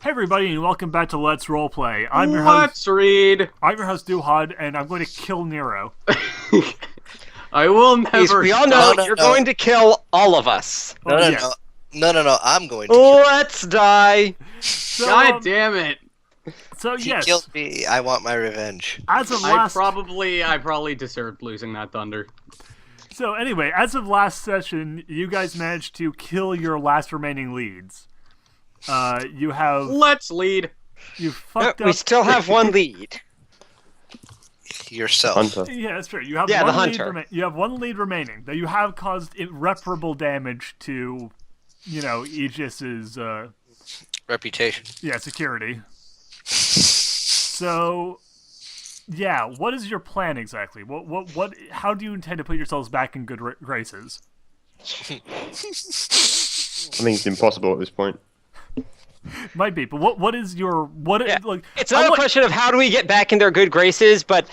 Hey everybody, and welcome back to Let's Roleplay. Let's read. I'm your host Duhad, and I'm going to kill Nero. I will never. We all know you're going to kill all of us. Oh, yes. No. I'm going to kill Let's die. So, God damn it! So He yes, killed me. I want my revenge. as of I last, probably deserved losing that thunder. so anyway, as of last session, you guys managed to kill your last remaining leads. You have Let's lead. you fucked up. We still have one lead. Yourself. Hunter. Yeah, that's true. You have Yeah, one the lead hunter. you have one lead remaining. Though you have caused irreparable damage to, Aegis's Reputation. security. So, yeah, what is your plan exactly? What? How do you intend to put yourselves back in good graces? I think it's impossible at this point. Might be, but what is your Yeah. like? It's not a question of how do we get back in their good graces, but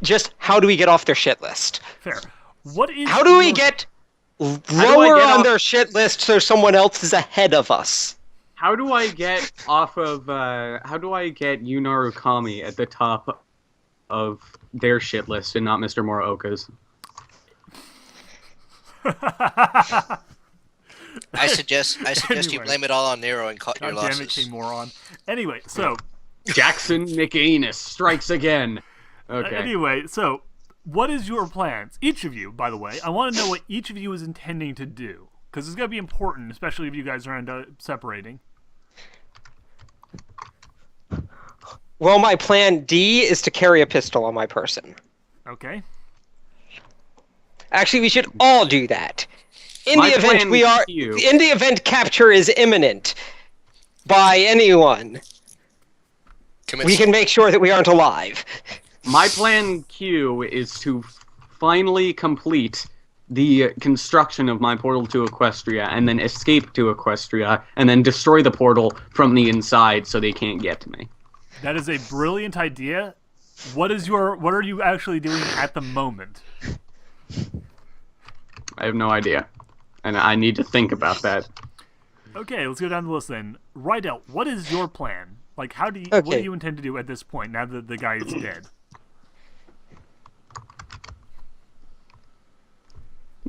just how do we get off their shit list? Fair. What is How do we your- get do I lower get on off- their shit list so someone else is ahead of us? How do I get off of? How do I get Yunaru Kami at the top of their shit list and not Mr. Muraoka's? I suggest you Anyway. blame it all on Nero and cut your God damn it, losses. King Moron. Anyway, so Jackson McAnus strikes again. Okay. anyway, so what is your plans? Each of you, by the way, I want to know what each of you is intending to do because it's gonna be important, especially if you guys are end up separating. Well, my plan D is to carry a pistol on my person. Okay. Actually, we should all do that. In My the event plan we are, Q. in the event capture is imminent by anyone, Commit we can make sure that we aren't alive. My plan Q is to finally complete the construction of my portal to Equestria and then escape to Equestria and then destroy the portal from the inside so they can't get to me. That is a brilliant idea. What are you actually doing at the moment? I have no idea. And I need to think about that. Okay, let's go down the list then. Rydell, what is your plan? Like, what do Okay. you intend to do at this point now that the guy is dead?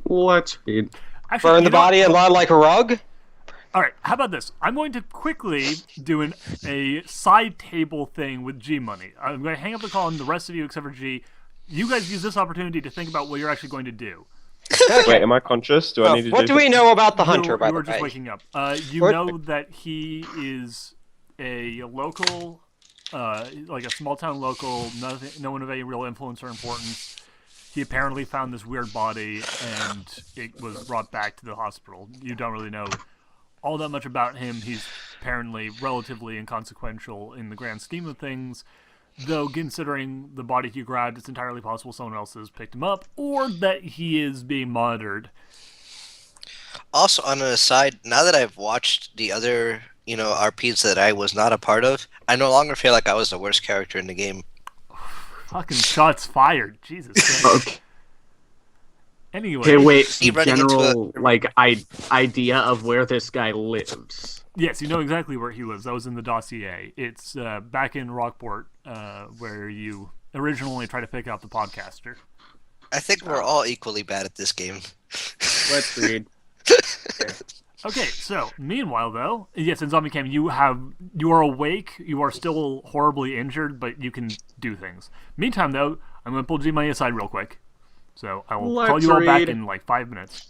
Let's read. Actually, Burn you the know what? body and lie like a rug? All right, how about this? I'm going to quickly do a side table thing with G Money. I'm going to hang up the call, and the rest of you, except for G, you guys use this opportunity to think about what you're actually going to do. Wait, am I conscious? Do I need to What do do we know about the hunter, you by were the just way? waking up. You What- know that he is a local, like a small town local. No one of any real influence or importance. He apparently found this weird body, and it was brought back to the hospital. You don't really know all that much about him. He's apparently relatively inconsequential in the grand scheme of things. Though, considering the body he grabbed, it's entirely possible someone else has picked him up, or that he is being monitored. Also, on an aside, now that I've watched the other, RPs that I was not a part of, I no longer feel like I was the worst character in the game. Fucking shots fired. Jesus Christ. Okay. Anyway. Okay, wait. He running into General, idea of where this guy lives. Yes, you know exactly where he lives. That was in the dossier. It's back in Rockport, where you originally tried to pick up the podcaster. I think we're all equally bad at this game. Let's read. Okay, so meanwhile, though, yes, in Zombie Cam, you are awake. You are still horribly injured, but you can do things. Meantime, though, I'm going to pull G Money aside real quick. So I will call Let's you all back read. in like 5 minutes.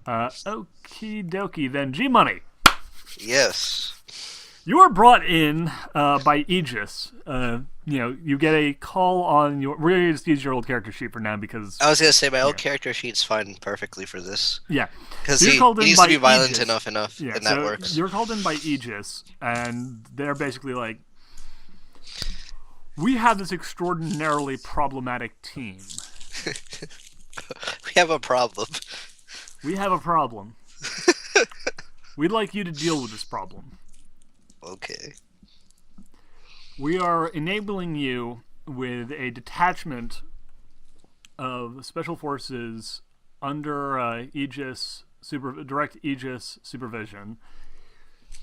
Okie dokie, then G Money. Yes. You are brought in by Aegis. You get a call on your. We're going to just use your old character sheet for now because. I was going to say, my old character sheet's fine perfectly for this. Yeah. Because You're he called in needs by to be violent Aegis. enough, Yeah, and so that works. You're called in by Aegis, and they're basically like, we have this extraordinarily problematic team. We have a problem. We have a problem. We'd like you to deal with this problem. Okay. We are enabling you with a detachment of special forces under direct Aegis supervision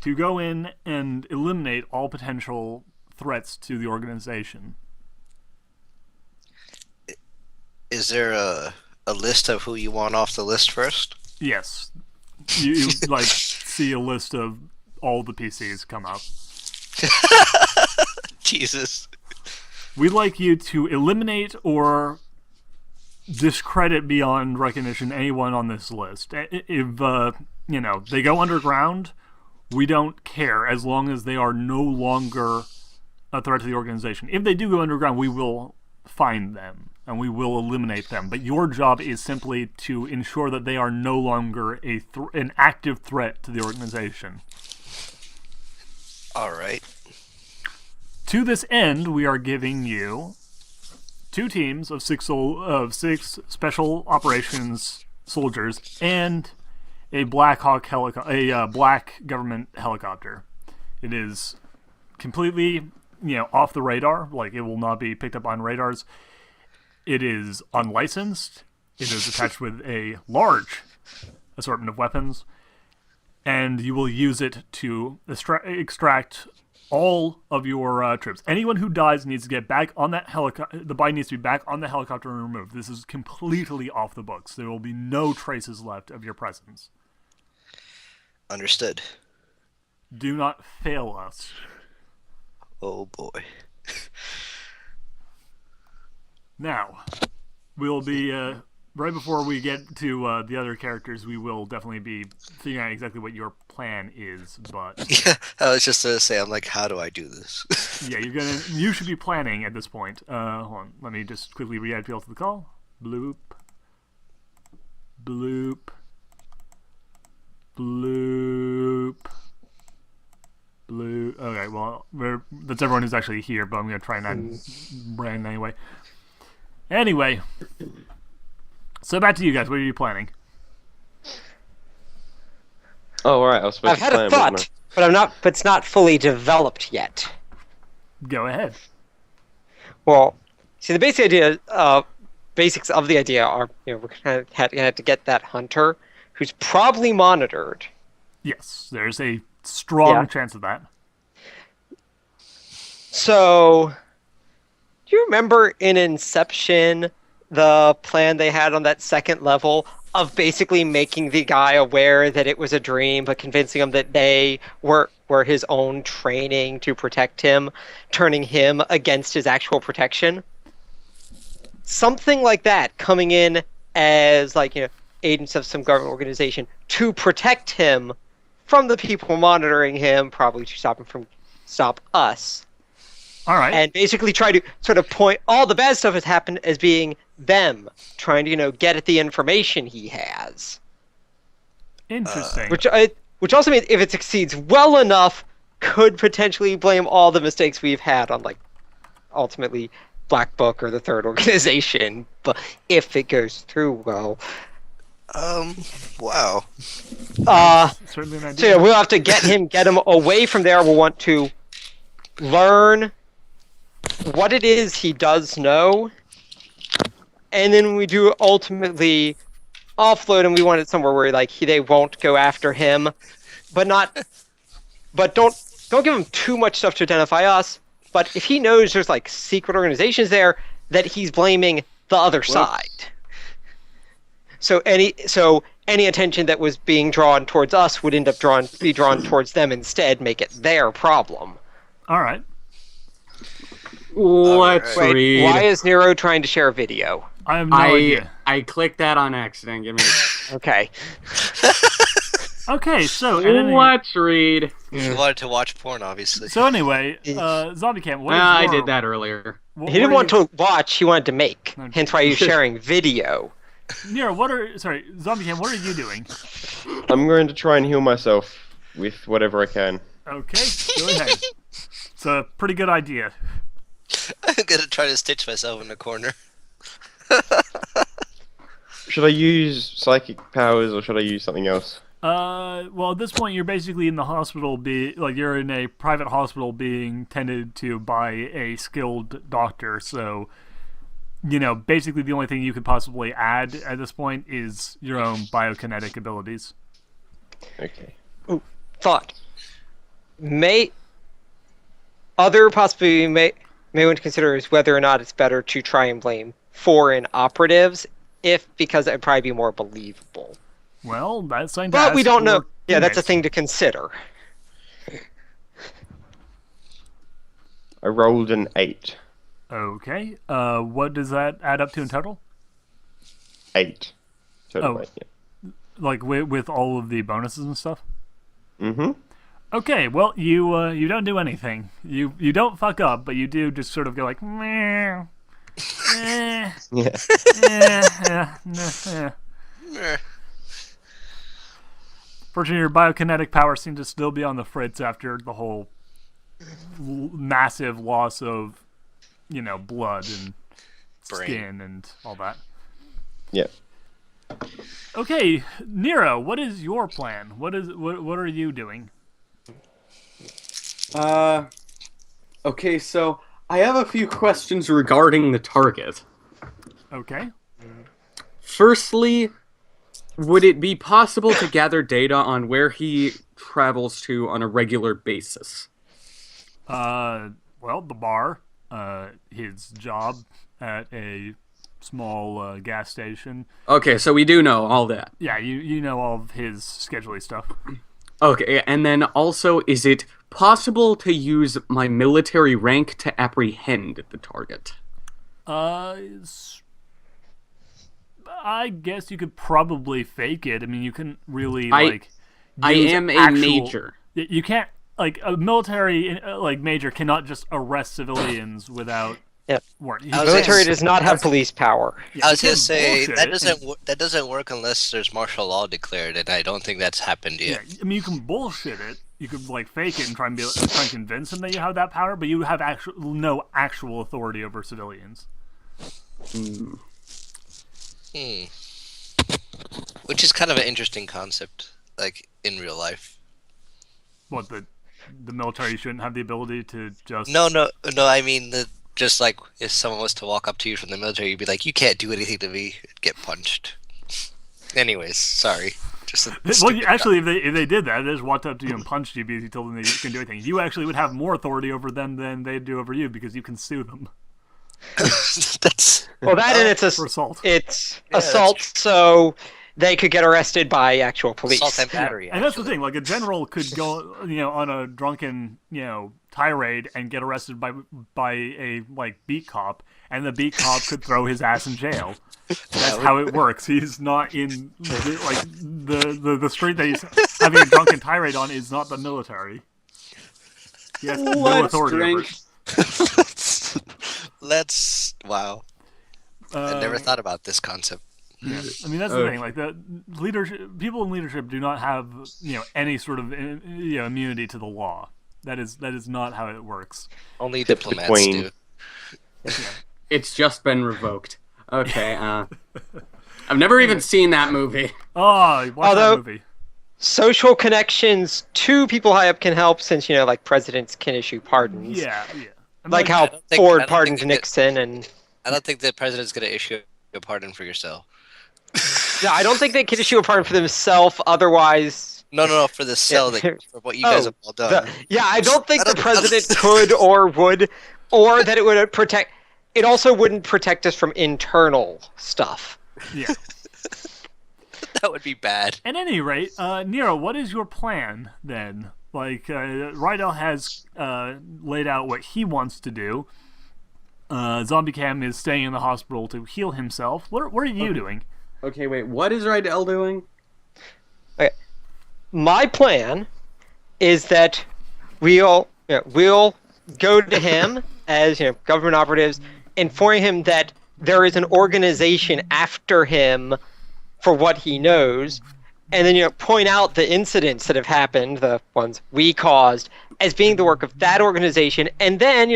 to go in and eliminate all potential threats to the organization. Is there a list of who you want off the list first? Yes. You like see a list of all the PCs come up. Jesus. We'd like you to eliminate or discredit beyond recognition anyone on this list. If they go underground, we don't care as long as they are no longer a threat to the organization. If they do go underground, we will find them and we will eliminate them. But your job is simply to ensure that they are no longer an active threat to the organization. All right. To this end, we are giving you 2 teams of 6 special operations soldiers and a black government helicopter. It is completely, off the radar. Like, it will not be picked up on radars. It is unlicensed. It is attached with a large assortment of weapons, and you will use it to extract all of your troops. Anyone who dies needs to get back on that helicopter. The body needs to be back on the helicopter and removed. This is completely off the books. There will be no traces left of your presence. Understood. Do not fail us. Oh boy. Now, we'll be right before we get to the other characters. We will definitely be figuring out exactly what your plan is. But Yeah, I was just gonna say, I'm like, how do I do this? yeah, you should be planning at this point. Hold on, let me just quickly re-add people to the call. Bloop, bloop, bloop, bloop. Okay, well, that's everyone who's actually here, but I'm gonna try and add Brandon anyway. Anyway, so back to you guys. What are you planning? Oh, all right. I was supposed I've to had plan, a wasn't thought, but but it's not fully developed yet. Go ahead. Well, see, the basics of the idea are, we're gonna have to get that hunter, who's probably monitored. Yes, there's a strong chance of that. So, do you remember in Inception the plan they had on that second level of basically making the guy aware that it was a dream, but convincing him that they were his own training to protect him, turning him against his actual protection? Something like that, coming in as agents of some government organization to protect him from the people monitoring him, probably to stop us. All right. And basically try to sort of point all the bad stuff has happened as being them trying to, get at the information he has. Interesting. Which also means if it succeeds well enough, could potentially blame all the mistakes we've had on ultimately Black Book or the Third Organization. But if it goes through well. Wow. Certainly an idea. So we'll have to get him away from there. We'll want to learn what it is he does know, and then we do ultimately offload him. We want it somewhere where they won't go after him, but don't give him too much stuff to identify us. But if he knows there's secret organizations there, that he's blaming the other side. So any attention that was being drawn towards us would end up be drawn towards them instead, make it their problem. All right. Let's read. Why is Nero trying to share a video? I have no idea. I clicked that on accident. Give me. Okay. Okay, so Let's read. You wanted to watch porn, obviously. So anyway, Zombie Camp. What is I did that earlier. He didn't want to watch. He wanted to make. Hence why he's sharing video. Nero, Zombie Camp. What are you doing? I'm going to try and heal myself with whatever I can. Okay, go ahead. It's a pretty good idea. I'm gonna try to stitch myself in the corner. Should I use psychic powers or should I use something else? Well, at this point, you're basically in the hospital. You're in a private hospital being tended to by a skilled doctor. So, basically, the only thing you could possibly add at this point is your own biokinetic abilities. Okay. Ooh, thought. other possibility you may want to consider is whether or not it's better to try and blame foreign operatives, because it would probably be more believable. Well, that's something to But ask we don't know. your Yeah, that's a teammates. thing to consider. I rolled an 8. Okay. What does that add up to in total? 8. Total Oh. 8, yeah. Like with all of the bonuses and stuff? Mm-hmm. Okay, well, you don't do anything. You don't fuck up, but you do just sort of go like, meh, eh, Yeah. eh. Fortunately, your biokinetic power seems to still be on the fritz after the whole massive loss of, blood and Brain. skin and all that. Yeah. Okay, Nero, what is your plan? What are you doing? Okay, so I have a few questions regarding the target. Okay. Firstly, would it be possible to gather data on where he travels to on a regular basis? Well, the bar, his job at a small gas station. Okay, so we do know all that. Yeah, you know all of his schedule stuff. Okay, and then also, is it possible to use my military rank to apprehend the target? I guess you could probably fake it. I mean, you couldn't really I use am a actual- major. You can't a military major cannot just arrest civilians without Yep. warrant. I was Military gonna- does not have police power. Yeah, I was you gonna can say bullshit that doesn't work unless there's martial law declared, and I don't think that's happened Yeah, yet. I mean, you can bullshit it. You could fake it and try and convince them that you have that power, but you have no actual authority over civilians. Which is kind of an interesting concept, like in real life. What the military shouldn't have the ability to just No. I mean, just like if someone was to walk up to you from the military, you'd be like, "You can't do anything to me." Get punched. Anyways, sorry. Just Well, actually, if they did that, they just walked up to you and punched you because you told them they couldn't do anything. You actually would have more authority over them than they'd do over you because you can sue them that's Well, that and it's for assault. it's that's assault, so they could get arrted by actual police. assault and battery. And that's the actually. thing. Like a general could go, on a drunken, tirade and get arrested by a beat cop, and the beat cop could throw his ass in jail. That's how it works. He's not in the street that he's having a drunken tirade on is not the military. He has no Let's authority over drink. it. Wow. I never thought about this concept. Yeah. I mean, that's the thing. Like the leadership, people in leadership do not have any sort of immunity to the law. That is not how it works. Only Except the diplomats Queen. do. It's just been revoked. Okay, I've never even seen that movie. Oh, watch Although- that movie. Social connections to people high up can help, since presidents can issue pardons. Yeah. I mean, Like I how don't think- I Ford don't pardoned think that- Nixon, and I don't think the president's going to issue a pardon for yourself. yeah, I don't think they could issue a pardon for themselves. Otherwise, No, for the cell, for what you guys have all done. I don't think I the don't- president could or would, or that it would protect. It also wouldn't protect us from internal stuff. Yeah. That would be bad. At any rate, Nero, what is your plan then? Rydell has laid out what he wants to do. Zombie Cam is staying in the hospital to heal himself. What are you doing? Okay, wait, what is Rydell doing? My plan is that we'll go to him as government operatives, informing him that there is an organization after him for what he knows, and then point out the incidents that have happened, the ones we caused, as being the work of that organization, and then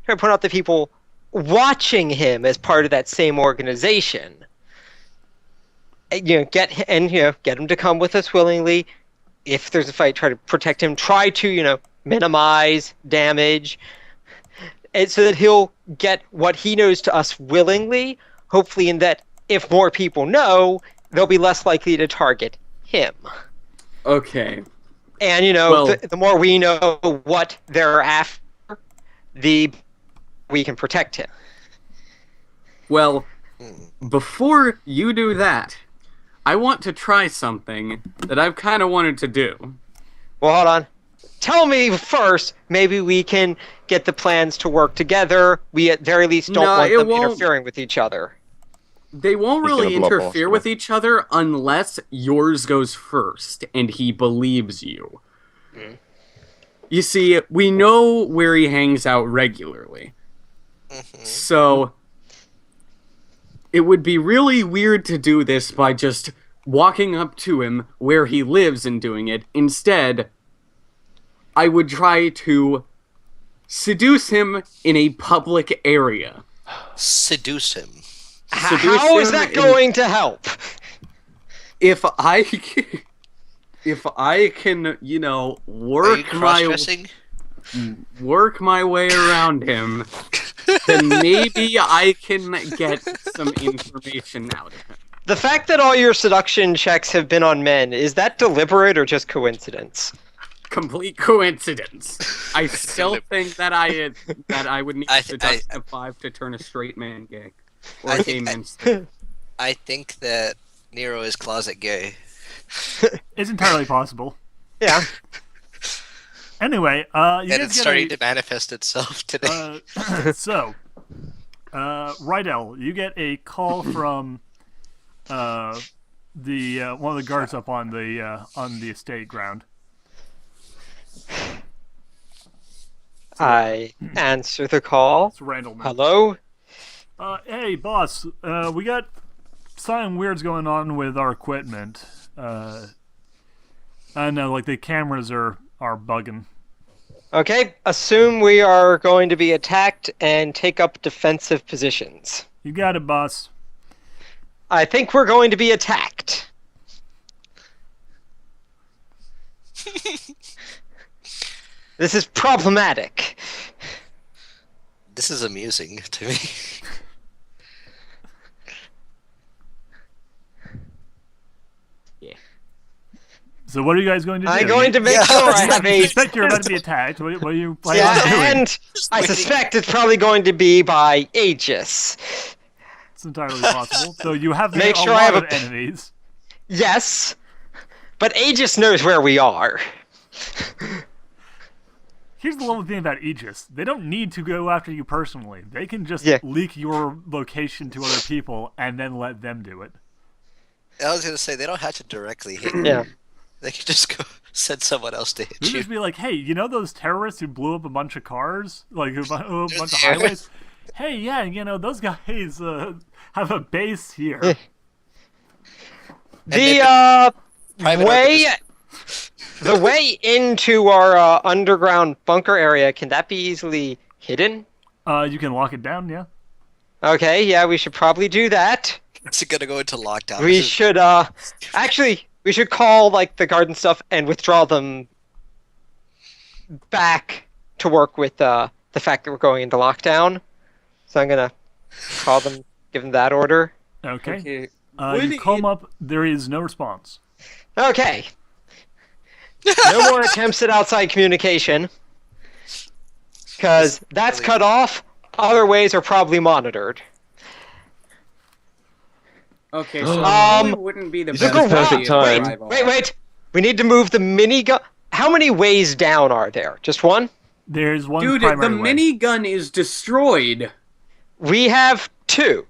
point out the people watching him as part of that same organization. Get him to come with us willingly. If there's a fight, try to protect him. Try to minimize damage, and so that he'll get what he knows to us willingly. Hopefully, in that if more people know, they'll be less likely to target him. Okay, And, you know, Well- the more we know what they're after, the we can protect him. Well, before you do that, I want to try something that I've kind of wanted to do. Well, hold on. Tell me first, maybe we can get the plans to work together. We at very least don't No, want it them won't. interfering with each other. They won't He's really gonna blow up interfere Oscar. with each other unless yours goes first and he believes you. You see, we know where he hangs out regularly. So, it would be really weird to do this by just walking up to him where he lives and doing it. Instead, I would try to seduce him in a public area. Seduce him. Seduce How is him that in- going to help? If I can, you know, Are you cross-dressing? work my way around him, then maybe I can get some information out of him. The fact that all your seduction checks have been on men, is that deliberate or just coincidence? Complete coincidence. I still think that I would need I- to seduce I- a 5 to turn a straight man gay. Or I a gay think- man straight. I think that Nero is closet gay. It's entirely possible. Yeah. Anyway, you And guys it's get starting to manifest itself today. Rydell, you get a call from the one of the guards up on the estate ground. I answer the call. It's Randall. Hello? Hey, boss. We got something weird's going on with our equipment. I know, like the cameras are bugging. Okay, assume we are going to be attacked and take up defensive positions. You got it, boss. I think we're going to be attacked. This is problematic. This is amusing to me. So what are you guys going to do? I'm going to make Yeah. sure I have You a... suspect you're about to be attacked. What are you planning on Yeah, doing? and I suspect it's probably going to be by Aegis. It's entirely possible. So you have Make a sure lot I have of a- enemies. Yes, but Aegis knows where we are. Here's the lovely thing about Aegis. They don't need to go after you personally. They can just Yeah. leak your location to other people and then let them do it. I was gonna say they don't have to directly hit you. Yeah. They can just go send someone else to hit They'll you. just be like, hey, you know those terrorists who blew up a bunch of cars? Like a bunch of there. highways? Hey, yeah, you know, those guys have a base here. The Private way, Archivist- the way into our underground bunker area, can that be easily hidden? You can lock it down, yeah? Okay, yeah, we should probably do that. It's gonna go into lockdown. We This is- should actually we should call like the guard and stuff and withdraw them back to work with the fact that we're going into lockdown. So I'm gonna call them, give them that order. Okay. Would You call it- them up. There is no response. Okay. No more attempts at outside communication. Because that's cut off. Other ways are probably monitored. Okay, so it Um, probably wouldn't be the this best is the perfect idea to time. drive off. Wait. We need to move the minigun. How many ways down are there? Just one? There's one Dude, the primary way. minigun is destroyed. We have two.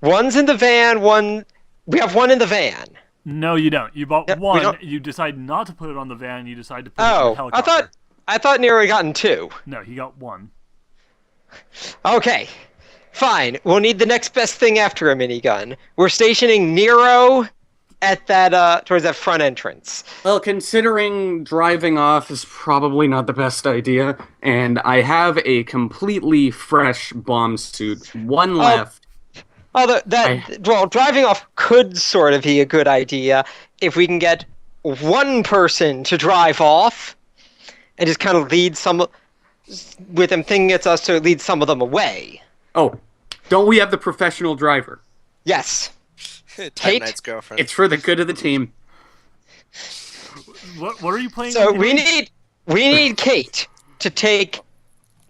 One's in the van, we have one in the van. No, you don't. You bought Yeah, we one. don't- You decide not to put it on the van. You decide to put it on the Oh, helicopter. I thought Nero had gotten two. No, he got one. Okay. Fine. We'll need the next best thing after a minigun. We're stationing Nero at that towards that front entrance. Well, considering driving off is probably not the best idea, and I have a completely fresh bomb suit, one left. Although well, driving off could sort of be a good idea if we can get one person to drive off and just kind of lead some with them thinking it's us to lead some of them away. Oh, don't we have the professional driver? Yes. Time Kate? Knight's girlfriend. It's for the good of the team. What are you playing? So again? we need Kate to take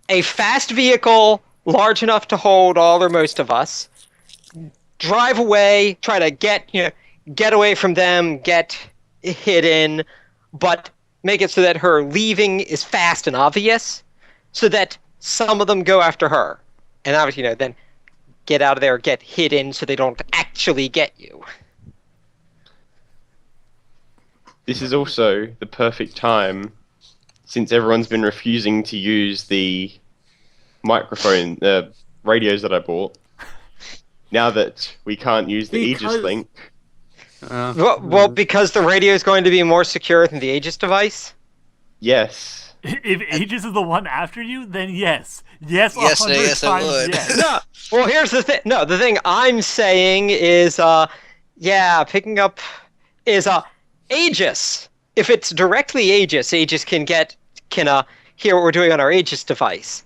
a fast vehicle large enough to hold all or most of us, drive away, try to get away from them, get hidden, but make it so that her leaving is fast and obvious, so that some of them go after her, and obviously then get out of there, get hidden, so they don't actually get you. This is also the perfect time, since everyone's been refusing to use the microphone, the radios that I bought. Now that we can't use the Aegis link. Well, because the radio is going to be more secure than the Aegis device? Yes. If Aegis is the one after you, then yes. Yes, Yes, 100 yes, it times would. yes. No. Well, here's the thing. No, the thing I'm saying is, picking up is Aegis. If it's directly Aegis, Aegis can hear what we're doing on our Aegis device.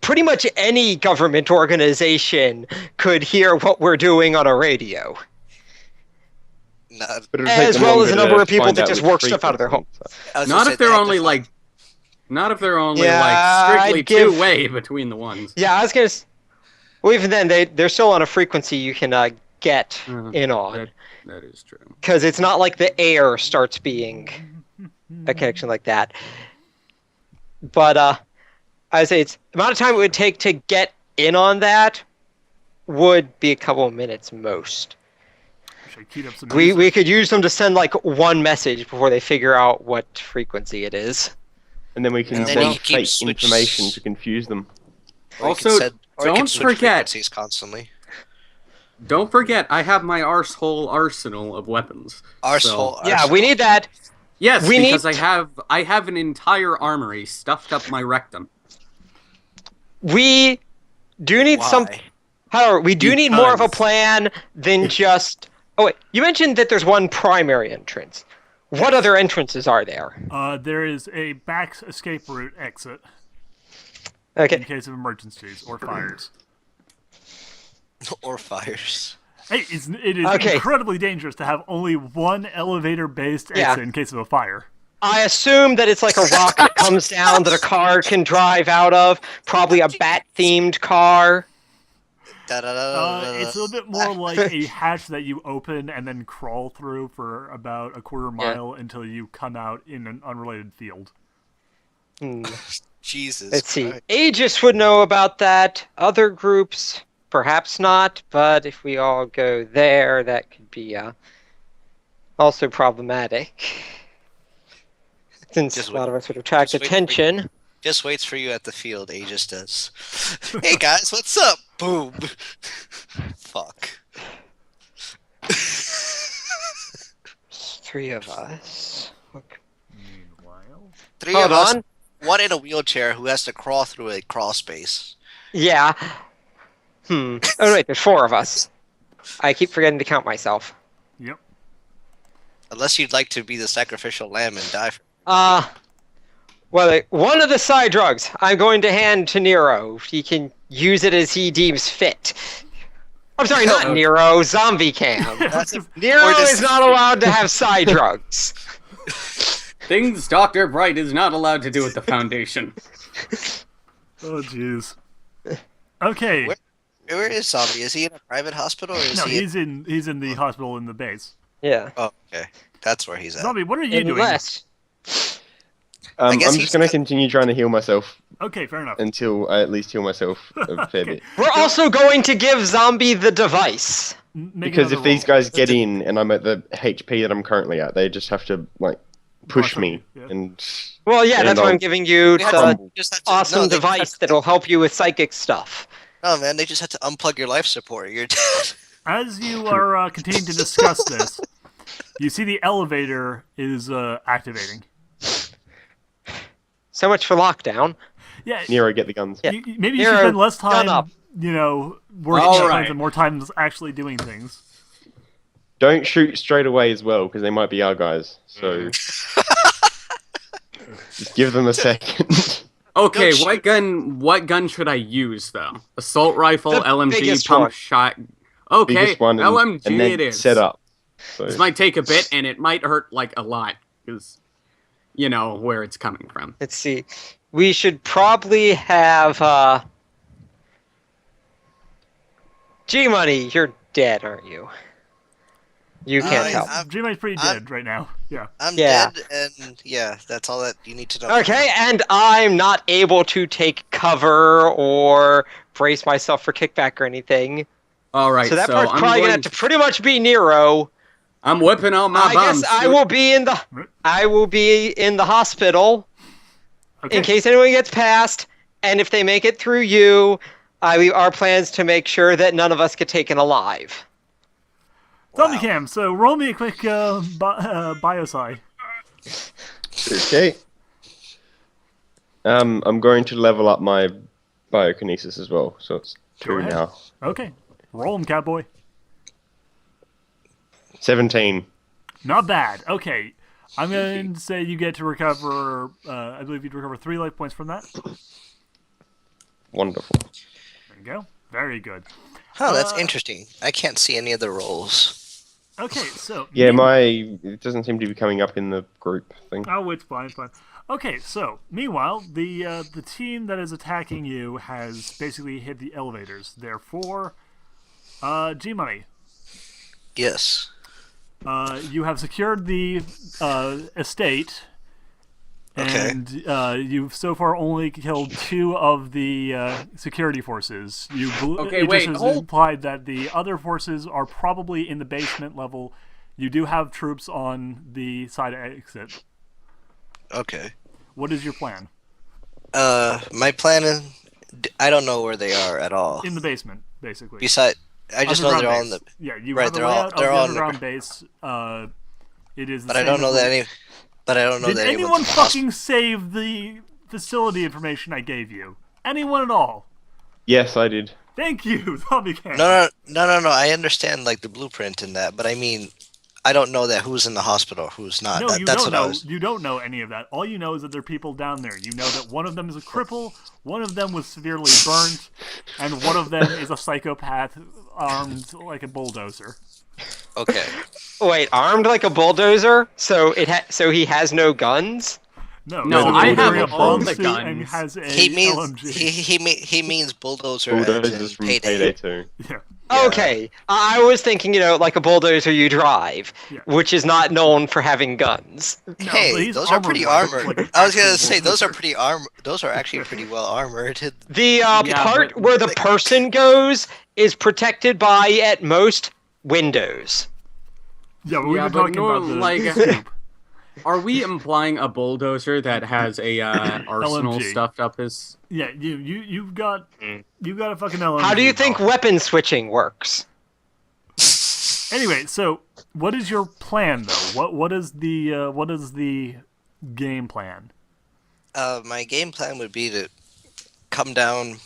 Pretty much any government organization could hear what we're doing on a radio. Not, But it'll take As them well as longer a number to of people find that out just which work stuff out of their home. frequency. I was Not gonna if say, they're they have only to like, not if they're only Yeah, like strictly I'd give- two-way between the ones. Yeah, I was gonna. Well, even then, they're still on a frequency you can get Mhm. in on, That is true. because it's not like the air starts being a connection like that. But I'd say the amount of time it would take to get in on that would be a couple of minutes most. Should I key up some We music? could use them to send like one message before they figure out what frequency it is. And then we can And then send you keep fake switch- information to confuse them. or you Also, can send- or you can don't switch forget- frequencies constantly. Don't forget, I have my arsehole arsenal of weapons. Arsehole. Yeah, we need that. Yes, We because need- I have an entire armory stuffed up my rectum. We do need some. Why? However, we do need more of a Because- plan than just. Oh wait, you mentioned that there's one primary entrance. What other entrances are there? There is a back escape route exit Okay. in case of emergencies or fires. Or fires. Hey, it is Okay. incredibly dangerous to have only one elevator-based Yeah. exit in case of a fire. I assume that it's like a rock that comes down that a car can drive out of. Probably a bat-themed car. It's a little bit more like a hatch that you open and then crawl through for about a quarter mile until you come out in an unrelated field. Jesus. Let's see. Christ. Aegis would know about that. Other groups, perhaps not. But if we all go there, that could be also problematic. Since Just a lot wait- of us would attract just wait for attention. Just waits for you at the field. Aegis does. Hey guys, what's up? Boom. Fuck. Three of us. Meanwhile, Three Hold of us. on. One in a wheelchair who has to crawl through a crawl space. Yeah. Oh wait, there's four of us. I keep forgetting to count myself. yep. Unless you'd like to be the sacrificial lamb and die. Well, one of the side drugs I'm going to hand to Nero. He can use it as he deems fit. I'm sorry, not Okay. Nero, Zombie Cam. Nero Or just- is not allowed to have side drugs. Things Dr. Bright is not allowed to do at the Foundation. Oh, jeez. Okay. Where is Zombie? Is he in a private hospital or is No, he? he's in the hospital in the base. Yeah. Oh, okay. That's where he's at. Zombie, what are you doing? Unless. I guess I'm he's just going to got- continue trying to heal myself Okay, fair enough. until I at least heal myself a fair bit. We're also going to give Zombie the device. Make Because if another these roll. guys get in and I'm at the HP that I'm currently at, they just have to push me Yeah. and Well, yeah, And that's why I'll- I'm giving you They have the to- just have to- awesome no, they device just have that'll help you with psychic stuff. No, man, they just have to unplug your life support. You're dead. As you are continuing to discuss this, you see the elevator is activating. So much for lockdown. Yeah, Nero get the guns. Yeah. maybe you Nero, should spend less gun time, up. working All on right. things and more time actually doing things. Don't shoot straight away as well, because they might be our guys. So just give them a second. Okay, Don't what gun should I use though? Assault rifle, The LMG, biggest pump one. shot. Okay, Biggest one, LMG and then it is. set up. So This might take a bit, and it might hurt like a lot, because where it's coming from. Let's see. We should probably have G-Money, you're dead, aren't you? You can't help. G-Money's pretty dead right now. Yeah. I'm Yeah. dead, and yeah, that's all that you need to know. Okay, and I'm not able to take cover or brace myself for kickback or anything. All right, So that so part's I'm probably gonna going have to pretty much be Nero. I'm whipping out my I bombs. guess I will be in the hospital Okay. in case anyone gets past, and if they make it through you, I leave our plans to make sure that none of us get taken alive. Zombie Cam, so roll me a quick biosci. Okay. I'm going to level up my biokinesis as well, so it's Go 2 ahead. now. Okay. Roll him, cowboy. 17. Not bad. Okay. I'm going to say you get to recover, I believe you'd recover 3 life points from that. Wonderful. There you go. Very good. Oh, that's interesting. I can't see any of the rolls. Okay, so... Yeah, it doesn't seem to be coming up in the group thing. Oh, it's fine, it's fine. Okay, so, meanwhile, the team that is attacking you has basically hit the elevators. Therefore, G-Money, Yes. you have secured the estate, Okay. and you've so far only killed 2 of the security forces. Okay, it wait, just is hold- implied that the other forces are probably in the basement level. You do have troops on the side exit. Okay. What is your plan? My plan is, I don't know where they are at all. In the basement, basically. Besides, I just know they're all in Underground the. base. Yeah, you Right, have a they're all- layout they're of the all in the underground base. It is. The But I same don't know as that the- any. But I don't know Did that anyone anyone's in the fucking save the facility information I gave you? Anyone at all? Yes, I did. Thank you, Zombie Cat. No. I understand like the blueprint in that, but I mean, I don't know that who's in the hospital, who's not. No, you That's don't what I know. was. You don't know any of that. All you know is that there are people down there. You know that one of them is a cripple, one of them was severely burnt, and one of them is a psychopath armed like a bulldozer. Okay. Wait, armed like a bulldozer? So he has no guns? No, No, so I he's have wearing a all bomb the suit and guns. has a He means LMG. he means bulldozer. Bulldozers as in from Payday 2. Yeah. Yeah. Okay, I was thinking, like a bulldozer you drive, Yeah. which is not known for having guns. No, but Hey, he's those are pretty armored, armored. like an I was gonna actual say those are bulldozer. pretty arm. Those are actually pretty well armored. The part but- where the person goes is protected by, at most, windows. Yeah, but we've Yeah, been but talking about the like, scoop. Are we implying a bulldozer that has a arsenal LMG. stuffed up his? Yeah, you've got a fucking LMG. How do you think dog. weapon switching works? Anyway, so what is your plan though? What is the game plan? My game plan would be to come down.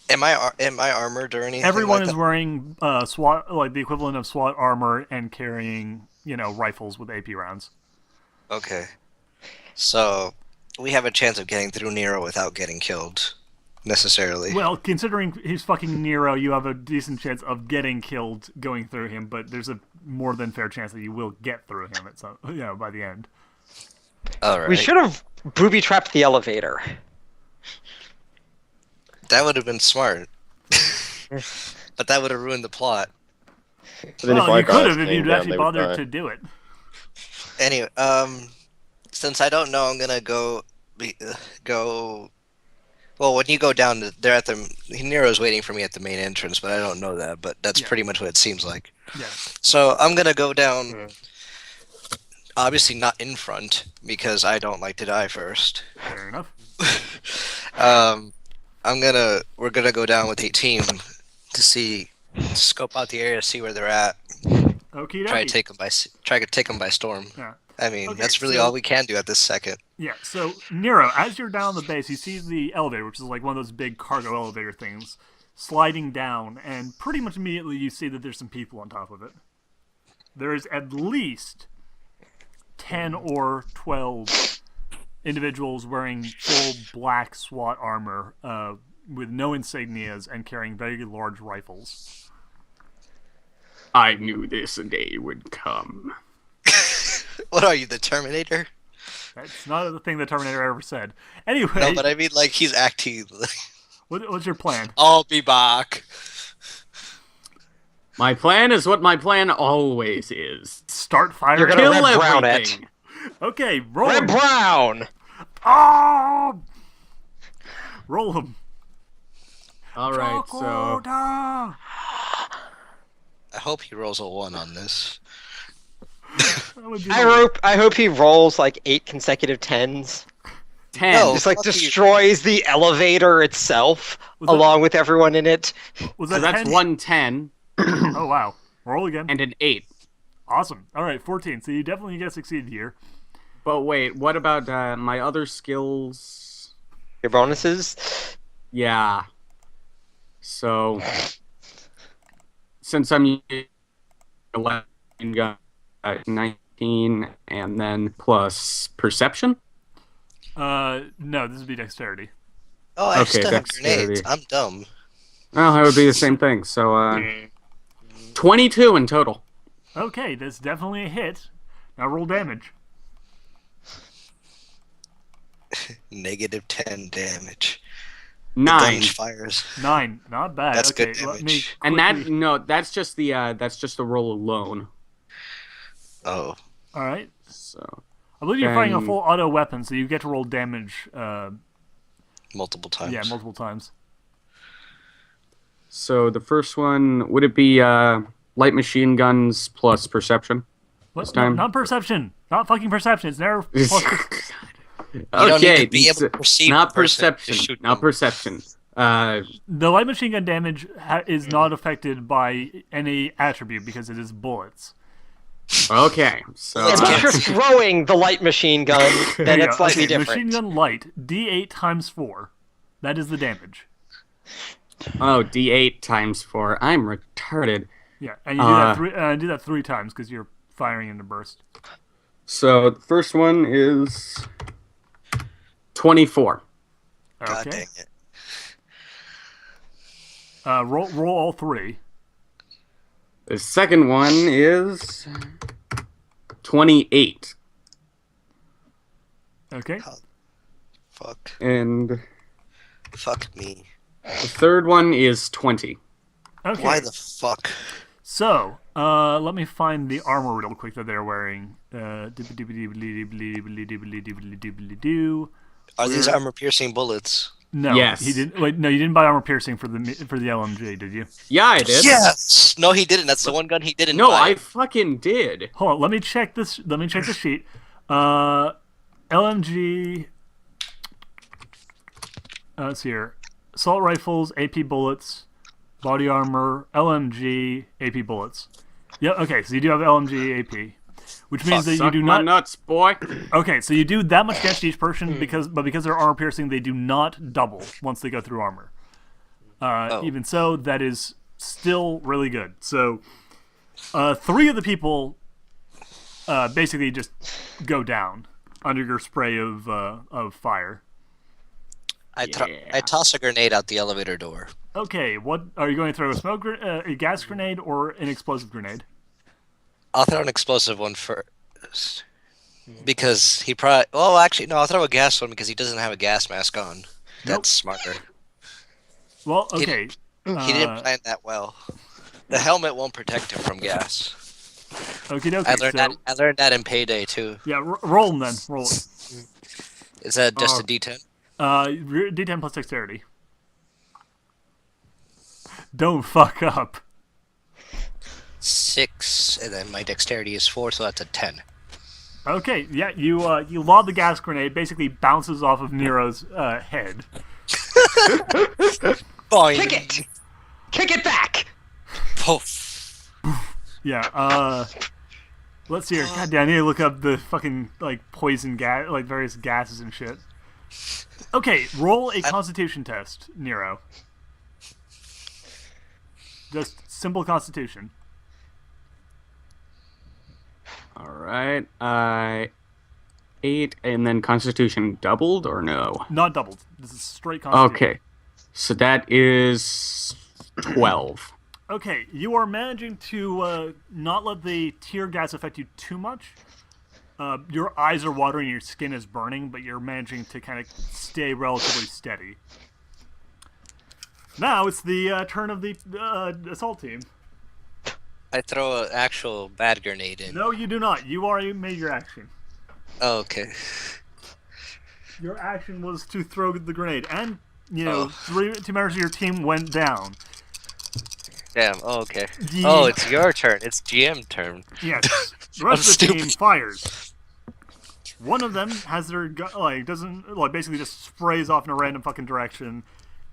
Am I armored or anything? Everyone like is that? wearing SWAT, like the equivalent of SWAT armor, and carrying rifles with AP rounds. Okay. So we have a chance of getting through Nero without getting killed, necessarily. Well, considering he's fucking Nero, you have a decent chance of getting killed going through him, but there's a more than fair chance that you will get through him at some, by the end. All right. We should have booby trapped the elevator. That would have been smart. But that would have ruined the plot. But then if Well, I you guys could have if came you'd down, actually they would bothered die. to do it. Anyway, since I don't know, I'm gonna go. Well, when you go down, they're at the Nero's waiting for me at the main entrance, but I don't know that. But that's Yeah. pretty much what it seems like. Yeah. So I'm gonna go down. Obviously not in front because I don't like to die first. Fair enough. We're gonna go down with a team to scope out the area, see where they're at, Okie try to dokie. take them by storm. Yeah. I mean, Okay, that's really so- all we can do at this second. Yeah, so Nero, as you're down the base, you see the elevator, which is like one of those big cargo elevator things, sliding down, and pretty much immediately you see that there's some people on top of it. There's at least 10 or 12 individuals wearing full black SWAT armor with no insignias and carrying very large rifles. I knew this day would come. What are you, the Terminator? That's not the thing the Terminator ever said. Anyway, No, but I mean, like, he's acting. what's your plan? I'll be back. My plan is what my plan always is. Start firing. You're gonna Kill Red Brown it. everything. Okay, roll Red him. Brown! Oh! Roll him. All right, so Dakota! I hope he rolls a 1 on this. That would be lovely. I hope he rolls like 8 consecutive 10s. 10. No. Just like fuck you. destroys the elevator itself Was that- along with everyone in it. Was So that that's 10? 110 Oh wow! Roll again. and an 8. Awesome. All right, 14. So you definitely get succeeded here. But wait, what about my other skills? Your bonuses. Yeah. So, since I'm using 11 gun, 19, and then plus perception. No, this would be dexterity. Oh, I Okay, still have dexterity. grenades. I'm dumb. Well, that would be the same thing. So, 22 in total. Okay, that's definitely a hit. Now roll damage. Negative 10 damage. 9. Damage fires. 9. Not bad. That's okay, good let me damage. And that quickly- no, that's just the roll alone. Oh. All right. So, I believe you're firing a Then- full auto weapon, so you get to roll damage. Multiple times. Yeah, multiple times. so the first one would it be light machine guns plus perception? What? This time- Not perception. Not fucking perception. It's never. plus- don't need Okay, to be able to perceive not the person to perception. shoot Not them. perception. The light machine gun damage is not affected by any attribute because it is bullets. Okay, so And if you're throwing the light machine gun, then There you it's go. slightly Okay, different. Machine gun light, D8 times 4. That is the damage. oh, D8 times 4. I'm retarded. Yeah, and you do that 3 times because you're firing in a burst. So the first one is 24. God Okay. dang it. Roll all 3. The second one is 28, Okay. Fuck. and Fuck me. the third one is 20. Okay. Why the fuck? So, let me find the armor real quick that they're wearing. Are these armor piercing bullets? No, Yes. he didn't. Wait, no, you didn't buy armor piercing for the LMG, did you? Yeah, I did. Yes! No, he didn't. That's the one gun he didn't No, buy. I fucking did. Hold on, let me check this. Let me check the sheet. LMG. Let's see here. Assault rifles, AP bullets, body armor, LMG, AP bullets. Yep. Okay, so you do have LMG AP, which means that you Suck do my not. nuts, boy. Okay, so you do that much damage to each person because they're armor piercing, they do not double once they go through armor. Even so, that is still really good. So, 3 of the people basically just go down under your spray of fire. I Yeah. toss a grenade out the elevator door. Okay, what are you going to throw? A gas grenade or an explosive grenade? I'll throw an explosive one first. Because he probably... Well, actually, no, I'll throw a gas one because he doesn't have a gas mask on. That's smarter. Well, okay. He didn't plan that well. The helmet won't protect him from gas. Okie dokie. I learned that in Payday, too. Yeah, roll them then. Roll it. Is that just a D10? D10 plus dexterity. Don't fuck up. 6, and then my dexterity is 4, so that's a 10. Okay, yeah, you lob the gas grenade, basically bounces off of Nero's head. Boing! Kick it! Kick it back! Poof! Yeah, let's see here. God damn, I need to look up the fucking, like, poison gas, like, various gases and shit. Okay, roll a constitution test, Nero. Just simple constitution. All right. 8, and then Constitution doubled or no? Not doubled. This is straight constitution. Okay. So that is 12. Okay, you are managing to not let the tear gas affect you too much. Your eyes are watering, your skin is burning, but you're managing to kind of stay relatively steady. Now it's the turn of the assault team. I throw an actual bad grenade in. No, you do not. You already made your action. Oh, okay. Your action was to throw the grenade, and Oh. two members of your team went down. Damn. Oh, okay. The- Oh, it's your turn. It's GM turn. Yes. The rest I'm of the team stupid. fires. One of them has their gun, basically just sprays off in a random fucking direction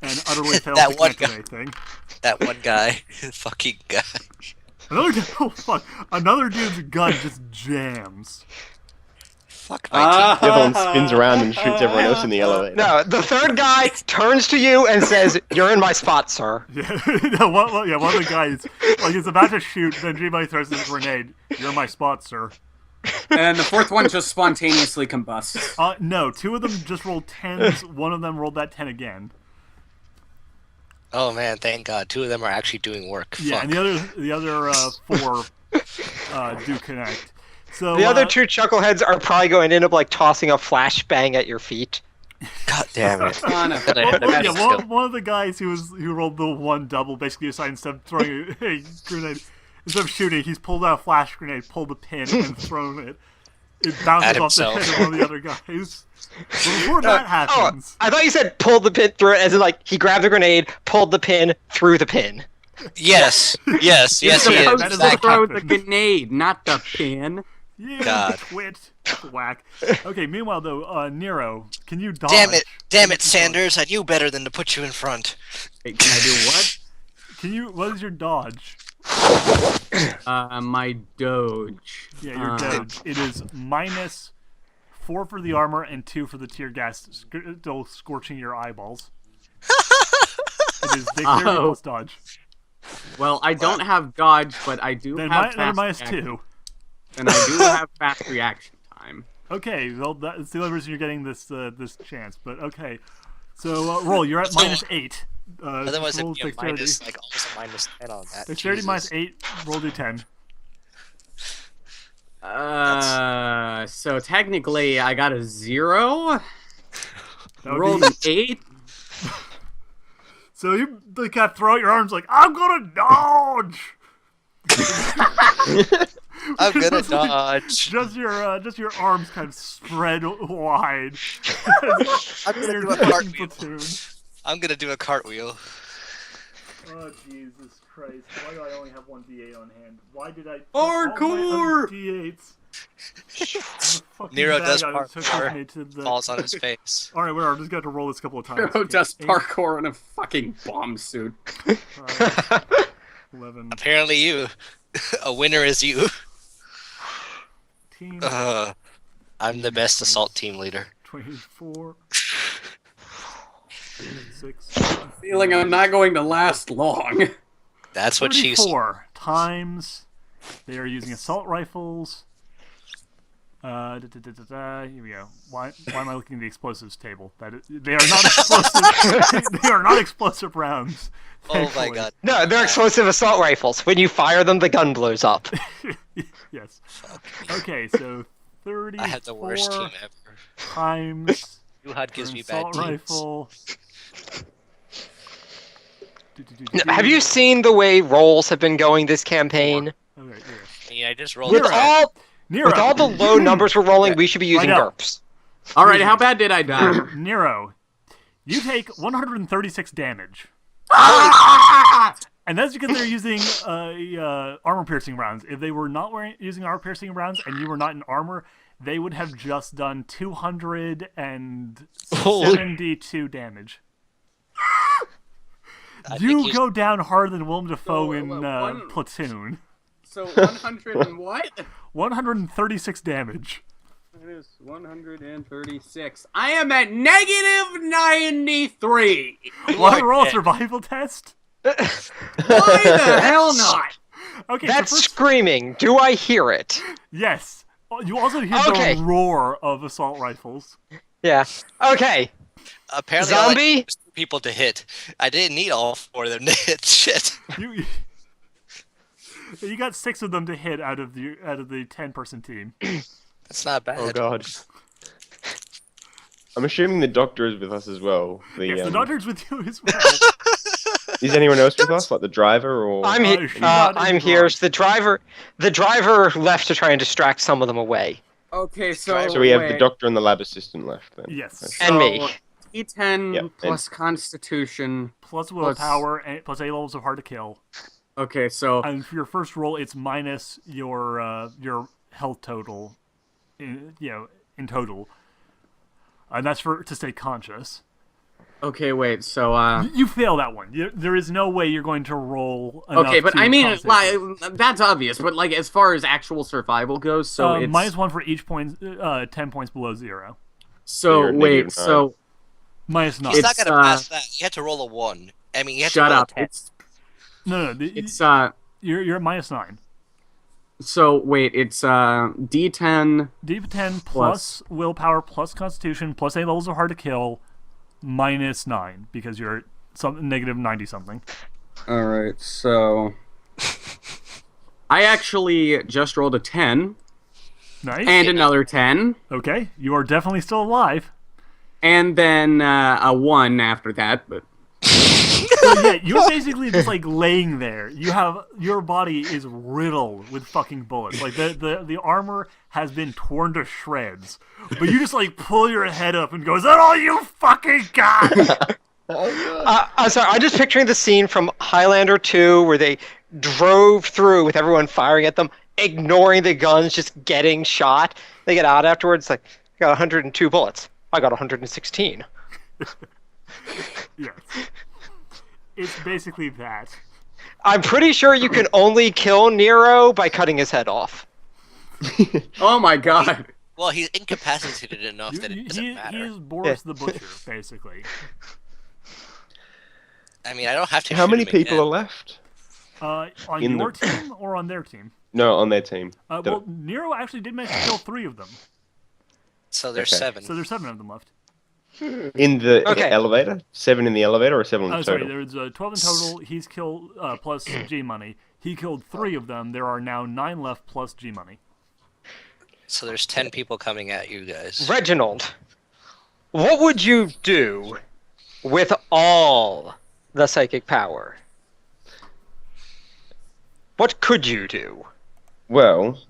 and utterly fails That to one connect with anything. That one guy. Fucking guy. Another dude's gun just jams. Fuck my team. The other one spins around and shoots everyone else in the elevator. No, the third guy turns to you and says, "You're in my spot, sir." Yeah, one of the guys, he's about to shoot, then G-Money throws his grenade. You're in my spot, sir. And the fourth one just spontaneously combusts. No, two of them just rolled 10s, one of them rolled that 10 again. Oh man, thank God. Two of them are actually doing work. Yeah, Fuck. and the other four do connect. So The other two chuckleheads are probably going to end up like tossing a flashbang at your feet. God damn it. Son of- One of the guys who rolled the one double basically decided instead of throwing a grenade, instead of shooting, he's pulled out a flash grenade, pulled the pin, and thrown it. It bounces At off the himself. head of one of the other guys. But before that happens, I thought you said pulled the pin through it, as in like he grabbed the grenade, pulled the pin, threw the pin. Yes. Yes. Yes, he That is. is Supposed what to throw the happened. grenade, not the pin. you God. twit, whack. Okay, meanwhile though, Nero, can you dodge? Damn it, Sanders. I knew better than to put you in front. Wait, can I do what? What is your dodge? My doge. Yeah, your dodge. It is -4 for the armor and 2 for the tear gas, still scorching your eyeballs. It is dexterity Oh. plus dodge. Well, I don't have dodge, but I do Then have another fast -2. reaction. And I do have fast reaction time. Okay, well that's the only reason you're getting this chance. But okay, so roll. You're at -8. Otherwise, roll it'd be a dexterity. minus, like almost a -10 on that. Dexterity Jesus. -8. Roll d10. So technically I got a 0. That would Rolled be- an 8. So you like kind of throw out your arms like I'm gonna dodge. I'm gonna Just like- dodge. Just your arms kind of spread wide. I'm gonna Your do a attacking cartwheel. platoon. I'm gonna do a cartwheel. Oh Jesus Christ! Why do I only have one D8 on hand? Why did I? Hardcore! D8s. Nero does parkour. parkour. Falls on his face. All right, whatever. I'm just going to roll this a couple of times. Hero does 8, parkour in a fucking bomb suit. 11, Apparently, you. A winner is you. 18, I'm the best assault team leader. 24, 26, Feeling I'm not going to last long. That's what she said. 34 times. They are using assault rifles. Here we go. Why am I looking at the explosives table? They are not explosive. They are not explosive rounds. Oh my thankfully. God. No, they're explosive assault rifles. When you fire them, the gun blows up. Yes. Okay, so 34 I had the worst team ever. times Duhad gives an me bad assault teams. rifle. Have you seen the way rolls have been going this campaign? Okay, yeah. I mean, I just rolled With a all Nero, with all the low numbers we're rolling, we should be using know. GURPS. Alright, how bad did I die? Nero, you take 136 damage. And that's because they're using armor-piercing rounds. If they were not using armor-piercing rounds and you were not in armor, they would have just done 272 damage. I You think he's- go down harder than Willem Dafoe So, in one- Platoon. So 100 and what? 136 damage. That is 136. I am at -93. Want to roll a survival test? Why the hell not? Okay, That's so first, screaming. Do I hear it? yes. You also hear Okay. the roar of assault rifles. Yeah. Okay. Apparently, I like Zombie? people to hit. I didn't need all 4 of them to hit. Shit. You got 6 of them to hit out of the 10-person team. That's not bad. Oh god. I'm assuming the doctor is with us as well. Yes, the doctor's with you as well. Is anyone else with us, like the driver or? I'm she's not in I'm the here. garage. The driver left to try and distract some of them away. Okay, so So we have the wait. doctor and the lab assistant left then. Yes. And me. So, D10 Yep, plus Constitution. Plus willpower, and plus 8 levels of hard to kill. Okay, so And for your first roll, it's minus your health total, in total. And that's to stay conscious. okay, wait. So You fail that one. There is no way you're going to roll enough okay, but to I mean, compensate. like that's obvious. But like as far as actual survival goes, so it's minus 1 for each point, 10 points below 0. so you're wait, -9. so Minus 9. He's not It's, gonna pass that. You have to roll a 1. I mean, you have shut to roll up. a 10. No, It's you're at minus 9. so wait, it's D10. D10 plus willpower plus constitution plus 8 levels of hard to kill minus 9 because you're negative 90 something. All right, so I actually just rolled a 10 Nice. and another 10, Okay, you are definitely still alive. and then a 1 after that. But So yeah, you're basically just like laying there. Your body is riddled with fucking bullets. Like the armor has been torn to shreds. But you just like pull your head up and go, "Is that all you fucking got?" I'm sorry. I'm just picturing the scene from Highlander 2 where they drove through with everyone firing at them, ignoring the guns, just getting shot. They get out afterwards, like, I got 102 bullets. I got 116. Yes. It's basically that. I'm pretty sure you can only kill Nero by cutting his head off. oh my god. Well, he's incapacitated enough that it doesn't He matter. is Boris the Butcher, basically. I mean, I don't have to. How shoot many him people again. are left? On In your the- team or on their team? No, on their team. Well, Nero actually did manage to kill 3 of them. So there's Okay. 7. So there's 7 of them left. In the Okay. elevator? 7 in the elevator or 7 in Oh, the sorry, total? there's 12 in total. He's killed plus G money. He killed 3 of them. There are now 9 left plus G money. So there's 10 people coming at you guys. Reginald, what would you do with all the psychic power? What could you do? Well,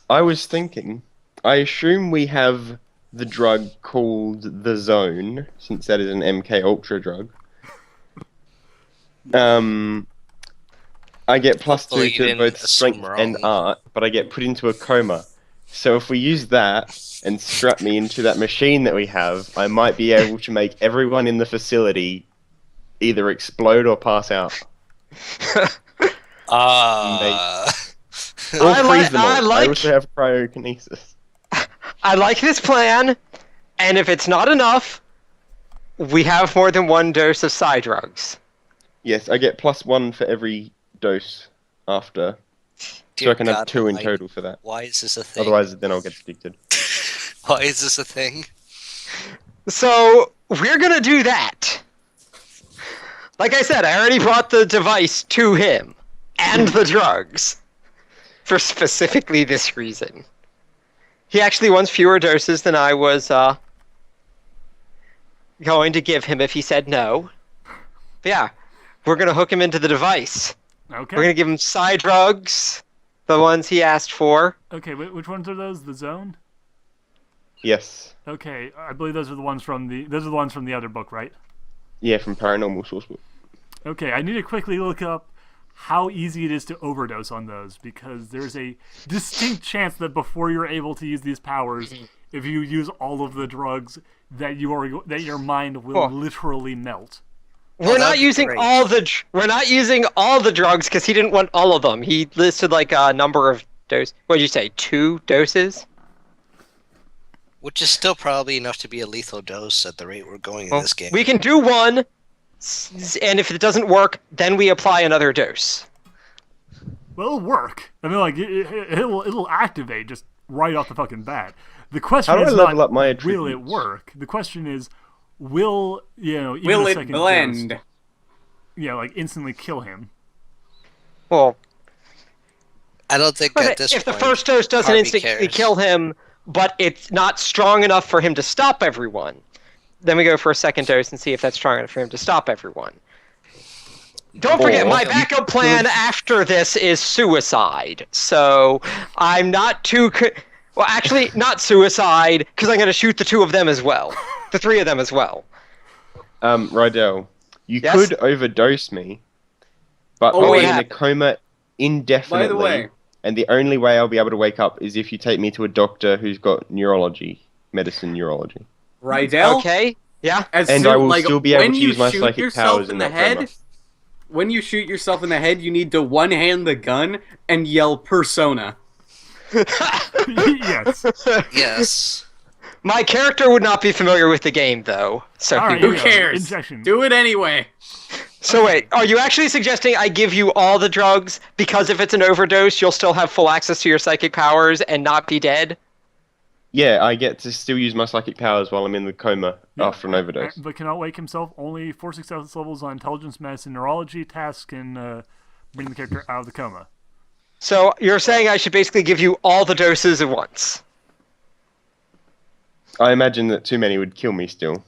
I was thinking, I assume we have the drug called the Zone, since that is an MK Ultra drug. I get plus 2 Hopefully you to didn't both assume strength wrong. and art, but I get put into a coma. So if we use that and strap me into that machine that we have, I might be able to make everyone in the facility either explode or pass out. Or I freeze them all. I like- also have cryokinesis. I like this plan, and if it's not enough, we have more than 1 dose of psi drugs. Yes, I get plus 1 for every dose after. So Dear I can have God 2 in Almighty, total for that. Why is this a thing? Otherwise, then I'll get addicted. Why is this a thing? So, we're gonna do that. Like I said, I already brought the device to him, and the drugs, for specifically this reason. He actually wants fewer doses than I was going to give him if he said no. But yeah, we're gonna hook him into the device. Okay. We're gonna give him psi drugs, the ones he asked for. Okay, which ones are those? The Zone? Yes. Okay, I believe those are the ones from the other book, right? Yeah, from Paranormal Sourcebook. Okay, I need to quickly look up how easy it is to overdose on those, because there's a distinct chance that before you're able to use these powers, if you use all of the drugs, that your mind will Oh. literally melt. We're not that'd be using great. we're not using all the drugs because he didn't want all of them. He listed like a number of doses. What did you say? 2 doses? Which is still probably enough to be a lethal dose at the rate we're going in Well, this game. we can do 1, and if it doesn't work, then we apply another dose. Well, it'll work. I mean, like it'll activate just right off the fucking bat. The question How do I is level not up my will it attributes? work. The question is, will even Will a it second blend? dose, like instantly kill him? Well, I don't think at this if the point, first dose doesn't Harvey instantly cares. kill him, but it's not strong enough for him to stop everyone. Then we go for a second dose and see if that's strong enough for him to stop everyone. Don't forget, Or my you backup plan after this is suicide. So I'm not too... well, actually, not suicide, because I'm going to shoot the two of them as well. The three of them as well. Rydell, you Yes? could overdose me, but Oh, I'll wait. be in a coma indefinitely. By the way, And the only way I'll be able to wake up is if you take me to a doctor who's got medicine neurology. Rydell, Okay, yeah. as And soon, I will like, still be able when to you use my shoot psychic yourself powers in in the that head, coma. when you shoot yourself in the head, you need to one-hand the gun and yell persona. Yes. Yes. My character would not be familiar with the game, though. So, All right, Who here we go. cares? Injection. Do it anyway. so wait, are you actually suggesting I give you all the drugs because if it's an overdose, you'll still have full access to your psychic powers and not be dead? Yeah, I get to still use my psychic powers while I'm in the coma Yeah. after an overdose. But cannot wake himself. Only 4 success levels on intelligence, medicine, neurology tasks can bring the character out of the coma. So you're saying I should basically give you all the doses at once? I imagine that too many would kill me still.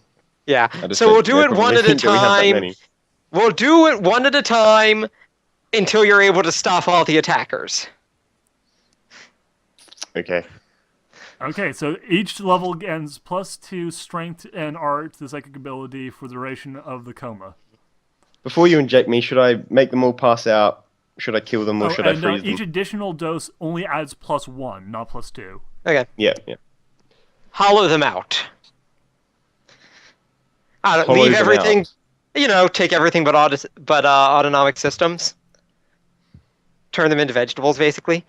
Yeah. I just So don't- we'll do they it probably one at a think that we have that time. many. We'll do it one at a time until you're able to stop all the attackers. Okay. Okay, so each level gains +2 strength and art to the psychic ability for the duration of the coma. Before you inject me, should I make them all pass out? Should I kill them or should I and freeze each them? additional dose only adds +1, not +2. Okay. Yeah, yeah. Hollow them out. Hollow Leave them everything. out. Take everything but autonomic systems. Turn them into vegetables, basically.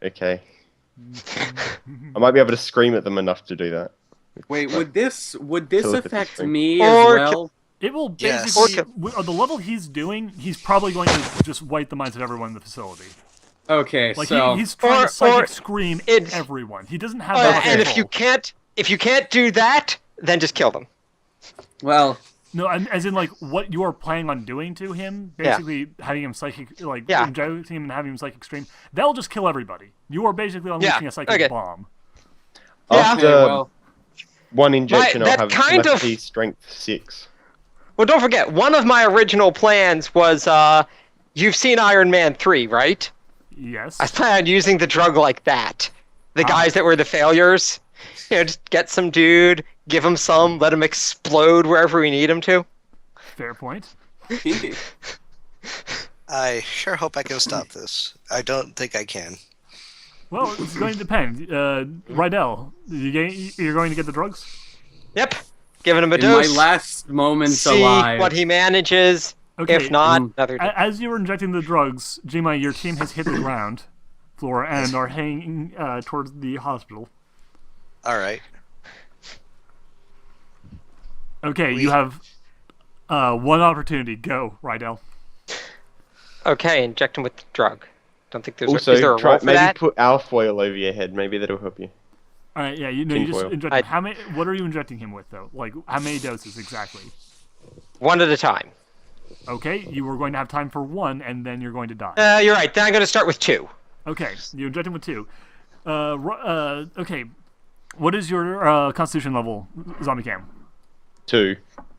Okay. I might be able to scream at them enough to do that. Wait, would this Telepathy affect thing. me Or as well? It will Yes. basically, at the level he's doing, he's probably going to just wipe the minds of everyone in the facility. Okay, Like so he's trying Or- to psychic or scream it's- everyone. He doesn't have that And control. if you can't do that, then just kill them. well, No, as in like what you are planning on doing to him, Yeah. basically having him psychic, like Yeah. injecting him and having him psychic stream. That'll just kill everybody. You are basically unleashing a psychic okay. bomb. Yeah. After okay, well, one injection, that I'll have kind of- telepathy strength 6. Well, don't forget, one of my original plans was, you've seen Iron Man 3, right? Yes. I plan on using the drug like that. The guys that were the failures. Just get some dude, give him some, let him explode wherever we need him to. Fair point. I sure hope I can stop this. I don't think I can. Well, it's going to depend. Rydell, you're going to get the drugs? Yep. Giving him a in my dose. last moments See alive. what he manages. Okay. If not, another dose. As you were injecting the drugs, Jima, your team has hit the ground floor and are hanging towards the hospital. All right. Okay, you have one opportunity. Go, Rydell. Okay, inject him with the drug. Don't think there's Also, is there a role for maybe that? put alfoil over your head. Maybe that'll help you. All right, yeah, you just Tinfoil. inject him. How many? What are you injecting him with, though? Like, how many doses exactly? One at a time. Okay, you were going to have time for one, and then you're going to die. You're right. Then I'm going to start with 2. Okay, you inject him with 2. Okay, what is your Constitution level, Zombie Cam? 2.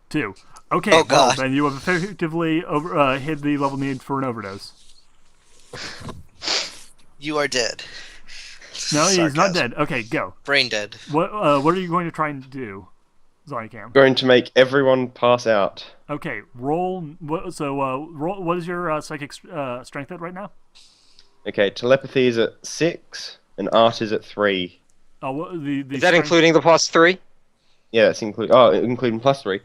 2. Okay, Oh, well, God. then you have effectively hit the level needed for an overdose. You are dead. No, he's not Sarcasm. dead. Okay, go. Brain dead. What are you going to try and do, Zombie Cam? Going to make everyone pass out. Okay, roll. Roll. What is your psychic strength at right now? Okay, telepathy is at 6 and art is at 3. The Is that strength- including the +3? Yeah, that's including +3.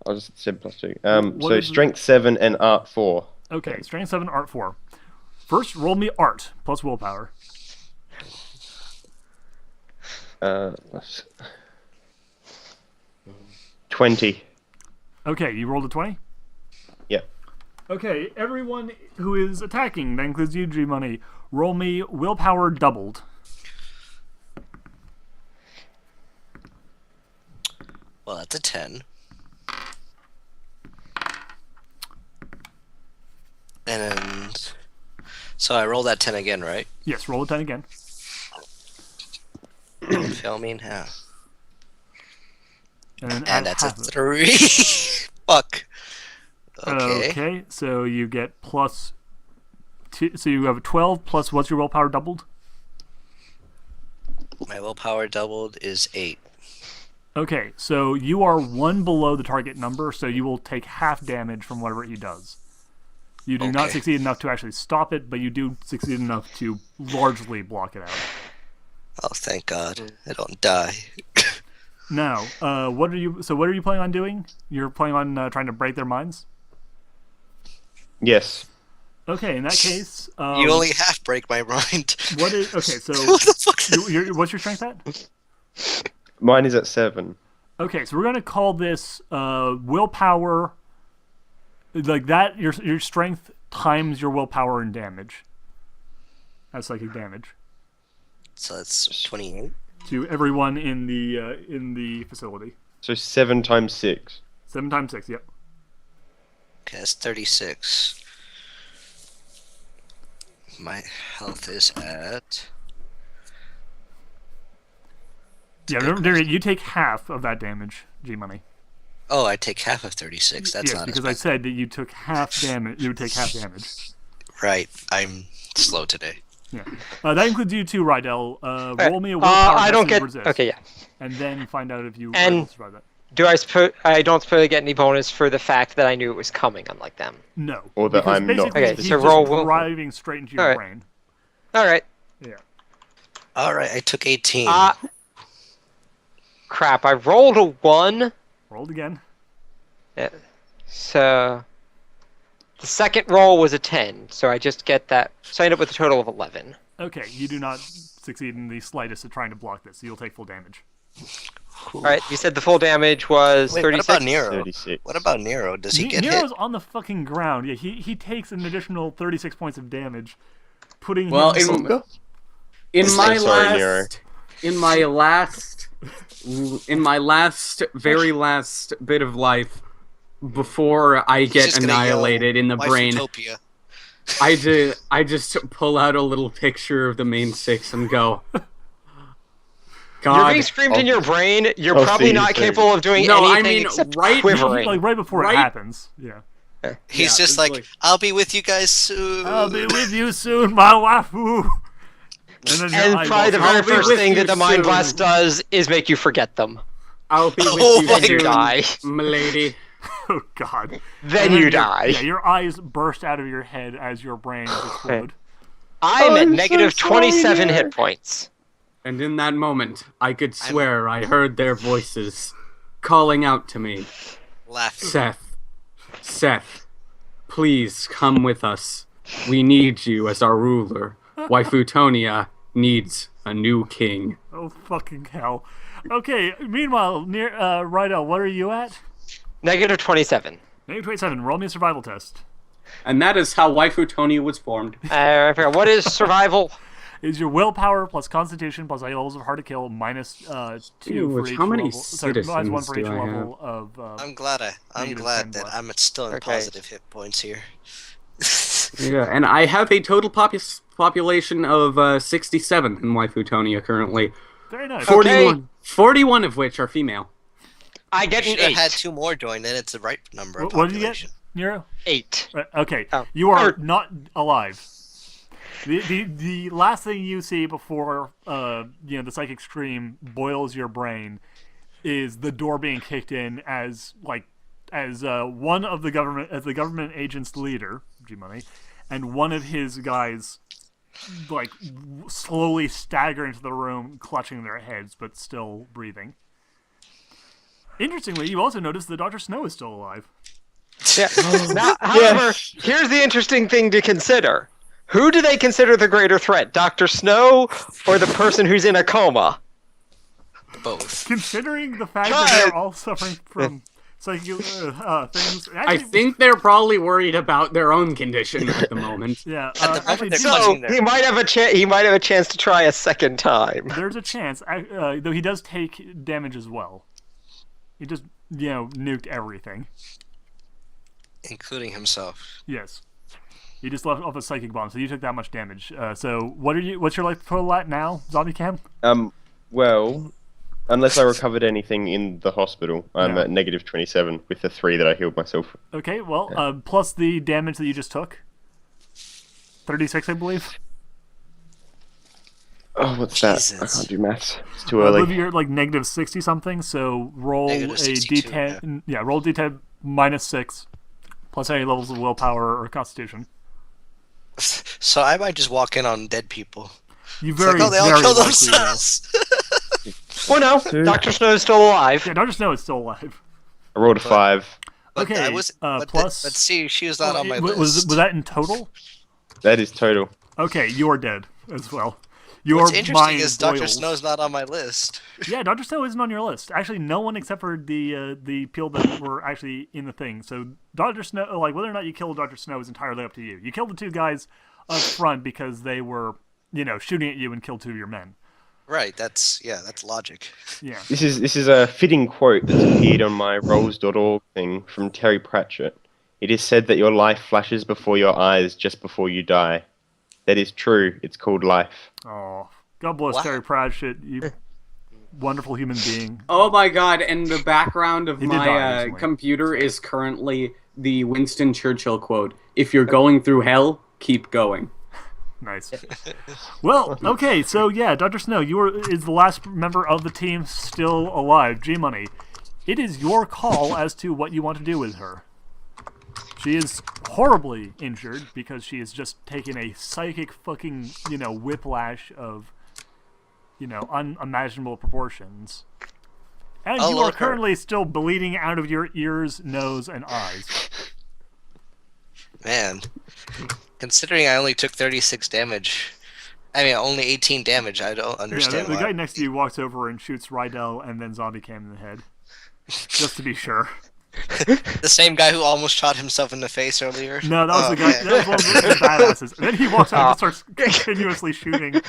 I just said +2. What So is the- strength 7 and art 4. Okay, strength 7, art 4. First, roll me art plus willpower. Plus 20. Okay, you rolled a 20. Yep. Okay, everyone who is attacking, that includes you, G Money, roll me willpower doubled. Well, that's a 10. And so I roll that 10 again, right? Yes, roll a 10 again. Don't fail me now. And then And add that's a half of it. 3. Fuck. Okay. Okay, so you get plus 2. So you have a 12 plus what's your willpower doubled? My willpower doubled is 8. Okay, so you are 1 below the target number, so you will take half damage from whatever he does. You do not Okay. succeed enough to actually stop it, but you do succeed enough to largely block it out. Oh, thank God. I don't die. Now, what are you planning on doing? You're planning on trying to break their minds? Yes. Okay, in that case, You only half break my mind. what is okay? So, What the fuck? what's your strength at? Mine is at 7. Okay, so we're gonna call this willpower. Like that, your strength times your willpower and damage. That's psychic damage So that's 28. to everyone in the facility. So 7 times 6. 7 times 6. Yep. Okay, that's 36. My health is at... Yeah. Remember, you take half of that damage, G Money. Oh, I take half of 36. That's Yes, not because as I bad. said that you took half damage. You would take half damage. Right. I'm slow today. Yeah. That includes you too, Rydell. Roll me a willpower I don't versus get. resist, Okay, yeah. and then find out if you And- are able to survive that. Do I suppose I don't suppose I get any bonus for the fact that I knew it was coming, unlike them? No. Or that because I'm not. basically Okay, he's so just roll will- driving straight into your Alright. brain. All right. Yeah. All right, I took 18. Crap! I rolled a 1. Rolled again. So the second roll was a 10. So I just get that. So I end up with a total of 11. Okay, you do not succeed in the slightest at trying to block this, so you'll take full damage. All right. You said the full damage was Wait, 36. what about Nero? 36. What about Nero? Does he get Nero's hit? on the fucking ground. Yeah, he takes an additional 36 points of damage, putting Well, him... in my Sorry, Nero. last, in my very last bit of life, before I He's get just gonna yell, annihilated in the brain, Wifeutopia. I just pull out a little picture of the main 6 and go, You're God. being screamed in your brain. You're I'll probably see you not soon. capable of doing No, I anything mean, except right- quivering. Like right before Right- it happens. Yeah. He's Yeah, just it's like, like- I'll be with you guys soon. I'll be with you soon, my waifu. And, then your And eyes probably the also- very I'll be first with thing you that the Mind soon. Blast does is make you forget them. I'll be with Oh you my Then you soon, die. milady. Oh god. Then And you your- die. Yeah, your eyes burst out of your head as your brain explode. I'm at I'm so negative sorry, 27 dear. hit points. And in that moment, I could swear I heard their voices calling out to me, Laughing. Seth, please come with us. We need you as our ruler. Waifutonia needs a new king. Oh fucking hell. Okay, meanwhile, near Rydell, what are you at? Negative 27. Negative 27. Roll me a survival test. And that is how Waifutonia was formed. I forgot. What is survival? Is your willpower plus constitution plus 8 levels of hard to kill minus 2 Ooh, for each how many level. Sorry, minus 1 citizens for do each I level of. I'm glad Negative 10 that left. I'm still in Okay. positive hit points here. Yeah, and I have a total population of 67 in Waifutonia currently. Very nice. 41 of which are female. I You get an should have 8. had 2 more join, then it's the right number of What did you get, population. Nero? 8. Okay, Oh. you are Or- not alive. The last thing you see before the psychic stream boils your brain is the door being kicked in as one of the government agent's leader, G Money, and one of his guys slowly stagger into the room, clutching their heads but still breathing. Interestingly, you also notice that Dr. Snow is still alive. Yeah. Now, however, here's the interesting thing to consider. Who do they consider the greater threat, Dr. Snow or the person who's in a coma? Both. Considering the fact that they're all suffering from psychic things, I actually, think they're probably worried about their own condition at the moment. yeah, At the moment actually, they're So clutching their- he might have a chance. He might have a chance to try a second time. there's a chance, though he does take damage as well. He just, nuked everything. Including himself. Yes. He just left off a psychic bomb, so you took that much damage. So what's your life total at now, Zombie Cam? Well, unless I recovered anything in the hospital, I'm Yeah. at negative 27 with the 3 that I healed myself. Okay, well, plus the damage that you just took. 36, I believe. Oh, what's that? I Jesus. can't do maths. It's too I early. believe you're like negative 60 something, so roll a Negative 62, d10. Yeah, roll d10 minus 6, plus any levels of willpower or constitution. So I might just walk in on dead people. You It's very, like, oh, they all very killed likely will. themselves. Well, no, Dr. Snow's still alive. Yeah, Dr. Snow is still alive. I rolled a 5. But Okay, I was, but plus- But see, she was not on my was list. that in total? That is total. Okay, you are dead as well. Your What's interesting mind is Dr. boils. Snow's not on my list. Yeah, Dr. Snow isn't on your list. Actually, no one except for the people that were actually in the thing. So Dr. Snow, like whether or not you killed Dr. Snow is entirely up to you. You killed the 2 guys up front because they were, shooting at you and killed 2 of your men. Right, that's logic. Yeah. This is a fitting quote that's appeared on my rolls.org thing from Terry Pratchett. It is said that your life flashes before your eyes just before you die. That is true. It's called life. Oh, God bless Wow. Terry Pratchett, you wonderful human being. Oh my god, and the background of He did die my recently. computer is currently the Winston Churchill quote, "If you're going through hell, keep going." Nice. Well, okay, so yeah, Dr. Snow, is the last member of the team still alive. G-Money, it is your call as to what you want to do with her. She is horribly injured because she has just taken a psychic fucking, whiplash of, unimaginable proportions. And I'll you are look her. currently still bleeding out of your ears, nose, and eyes. Man, considering I only took 36 damage, only 18 damage, I don't Yeah, understand the why. guy next to you walks over and shoots Rydell and then Zombie Cam in the head. Just to be sure. The same guy who almost shot himself in the face earlier. No, that was Oh, the guy. man. That was one of the badasses. And then he walks out and starts continuously shooting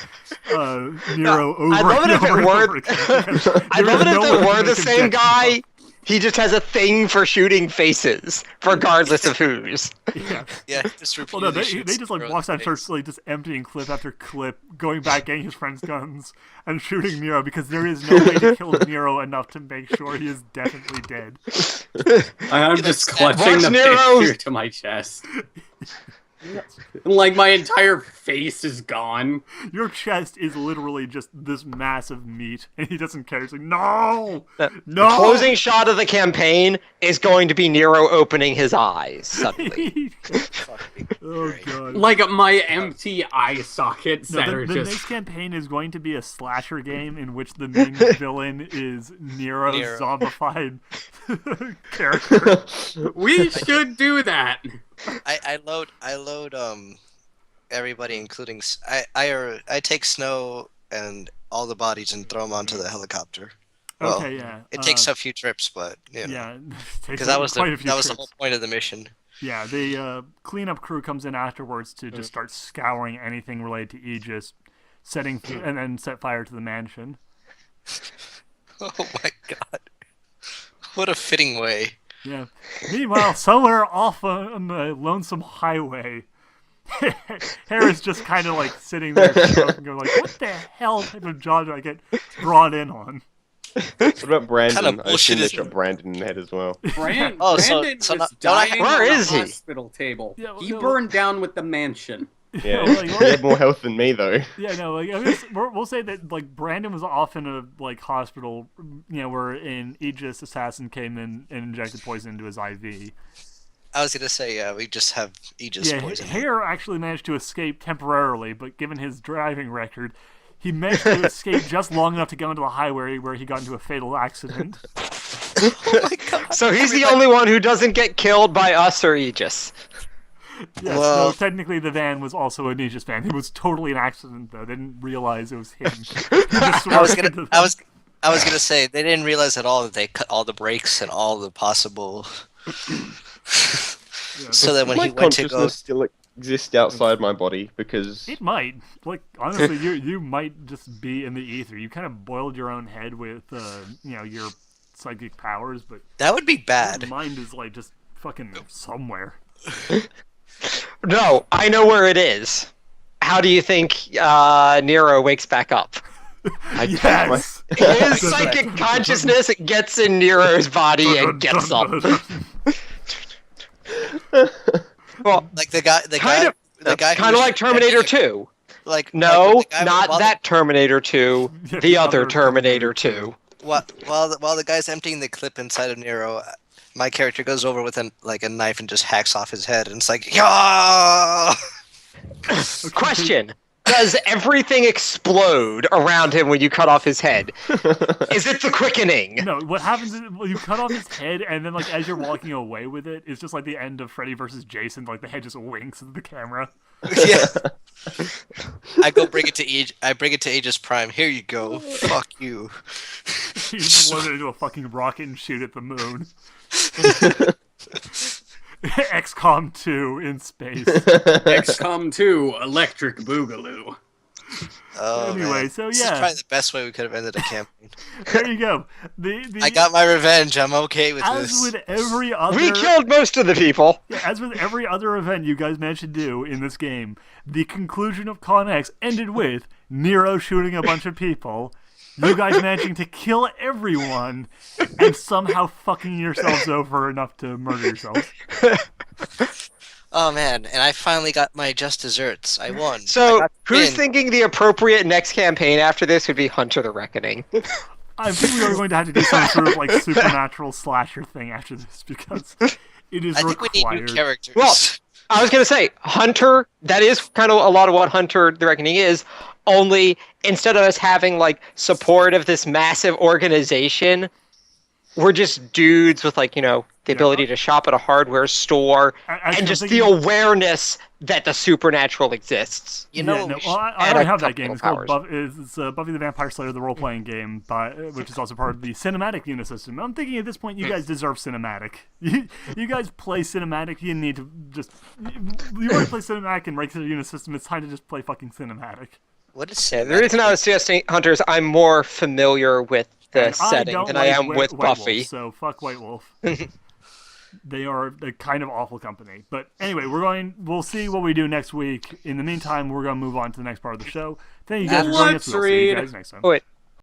Nero over I love it and if it over and were- over again. because I there love is it if no way it to were make the him same dead. guy. He just has a thing for shooting faces, regardless of whose. Yeah. Yeah, just Well, no, repeatedly they shoots just like Nero in walks the out and starts face. like just emptying clip after clip, going back, getting his friend's guns, and shooting Nero because there is no way to kill Nero enough to make sure he is definitely dead. I'm Yeah, just that's- clutching Watch the Nero's- picture to my chest. Like my entire face is gone. Your chest is literally just this mass of meat, and he doesn't care. He's like, no, no. Closing shot of the campaign is going to be Nero opening his eyes suddenly. Oh god. Like my empty eye sockets No, that the are the just. next campaign is going to be a slasher game in which the main villain is Nero's Nero. zombified character. We should do that. I load everybody, including I take Snow and all the bodies and throw them onto the helicopter. Well, Okay, yeah. It takes a few trips, but Yeah, because that was quite a few the trips. whole point of the mission. Yeah, the cleanup crew comes in afterwards to just start scouring anything related to Aegis, and then set fire to the mansion. Oh my god, what a fitting way. Yeah. Meanwhile, somewhere off on the lonesome highway, Harris just kind of like sitting there smoking, going like, "What the hell type of job do I get brought in on?" What about Brandon? Kind of I assume bullshit they is shot it? Brandon in the head as well. Brandon, Oh, so- Brandon so was not- don't I- dying Where on is the he? hospital table. Yeah, He well, burned down with the mansion. Yeah, like, he had more health than me though. Yeah, no, like I guess we'll say that like Brandon was off in a like hospital, where an Aegis assassin came in and injected poison into his IV. I was gonna say, yeah, we just have Aegis Yeah, poison. Hare actually managed to escape temporarily, but given his driving record, he managed to escape just long enough to go into the highway where he got into a fatal accident. Oh my god. So he's the only one who doesn't get killed by us or Aegis. Yes, Well- no, technically the van was also an Aegis van. It was totally an accident, though. They didn't realize it was him. He just I was swerved into gonna, them. I was gonna say they didn't realize at all that they cut all the brakes and all the possible. So that when my he went to go, consciousness still exists outside my body because It might. Like, honestly, you might just be in the ether. You kind of boiled your own head with, your psychic powers, but that would be your bad. mind is, like, just fucking somewhere. No, I know where it is. How do you think Nero wakes back up? I Yes. His psychic consciousness gets in Nero's body and gets up. Well, Like the guy, kind of like Terminator 2. Like No, like the guy- not while that Terminator 2. Yeah, The other Terminator 2. While the guy's emptying the clip inside of Nero, my character goes over with a knife and just hacks off his head, and it's like, yeah. Question. Does everything explode around him when you cut off his head? Is it the quickening? No, what happens is well, you cut off his head, and then like as you're walking away with it, it's just like the end of Freddy versus Jason. Like the head just winks at the camera. Yeah. I bring it to Aegis Prime. Here you go. Fuck you. You just load it into a fucking rocket and shoot at the moon. XCOM 2 in space. XCOM 2 Electric Boogaloo. Oh, Anyway, man. so This is yeah. probably the best way we could have ended a campaign. There you go. I got my revenge. I'm okay with as this. with every other We killed most of the people. as with every other event you guys managed to do in this game, the conclusion of Con X ended with Nero shooting a bunch of people, you guys managing to kill everyone, and somehow fucking yourselves over enough to murder yourselves. Oh man, and I finally got my just desserts. I won. I So, got to who's win. thinking the appropriate next campaign after this would be Hunter the Reckoning? I think we are going to have to do some sort of like supernatural slasher thing after this because it is I think we need required. new characters. Well, I was gonna say, Hunter, that is kind of a lot of what Hunter the Reckoning is, only instead of us having like support of this massive organization, we're just dudes with like, the ability to shop at a hardware store Actually, and just I'm the thinking- awareness that the supernatural exists. you know, Yeah, no, we well, I and already a have that couple game. of It's called powers. it's Buffy the Vampire Slayer, the role-playing game, which is also part of the cinematic unit system. I'm thinking at this point you guys deserve cinematic. You guys play cinematic. You need to just you want to play cinematic in regular unit system. It's time to just play fucking cinematic. what is Yeah, the reason I was suggesting Hunter is I'm more familiar with the And setting don't than like I am with White Buffy. Wolf, so fuck White Wolf. They are a kind of awful company. But anyway, we'll see what we do next week. In the meantime, we're going to move on to the next part of the show. Thank you guys for joining us. We'll see you Let's guys next time. Oh, wait.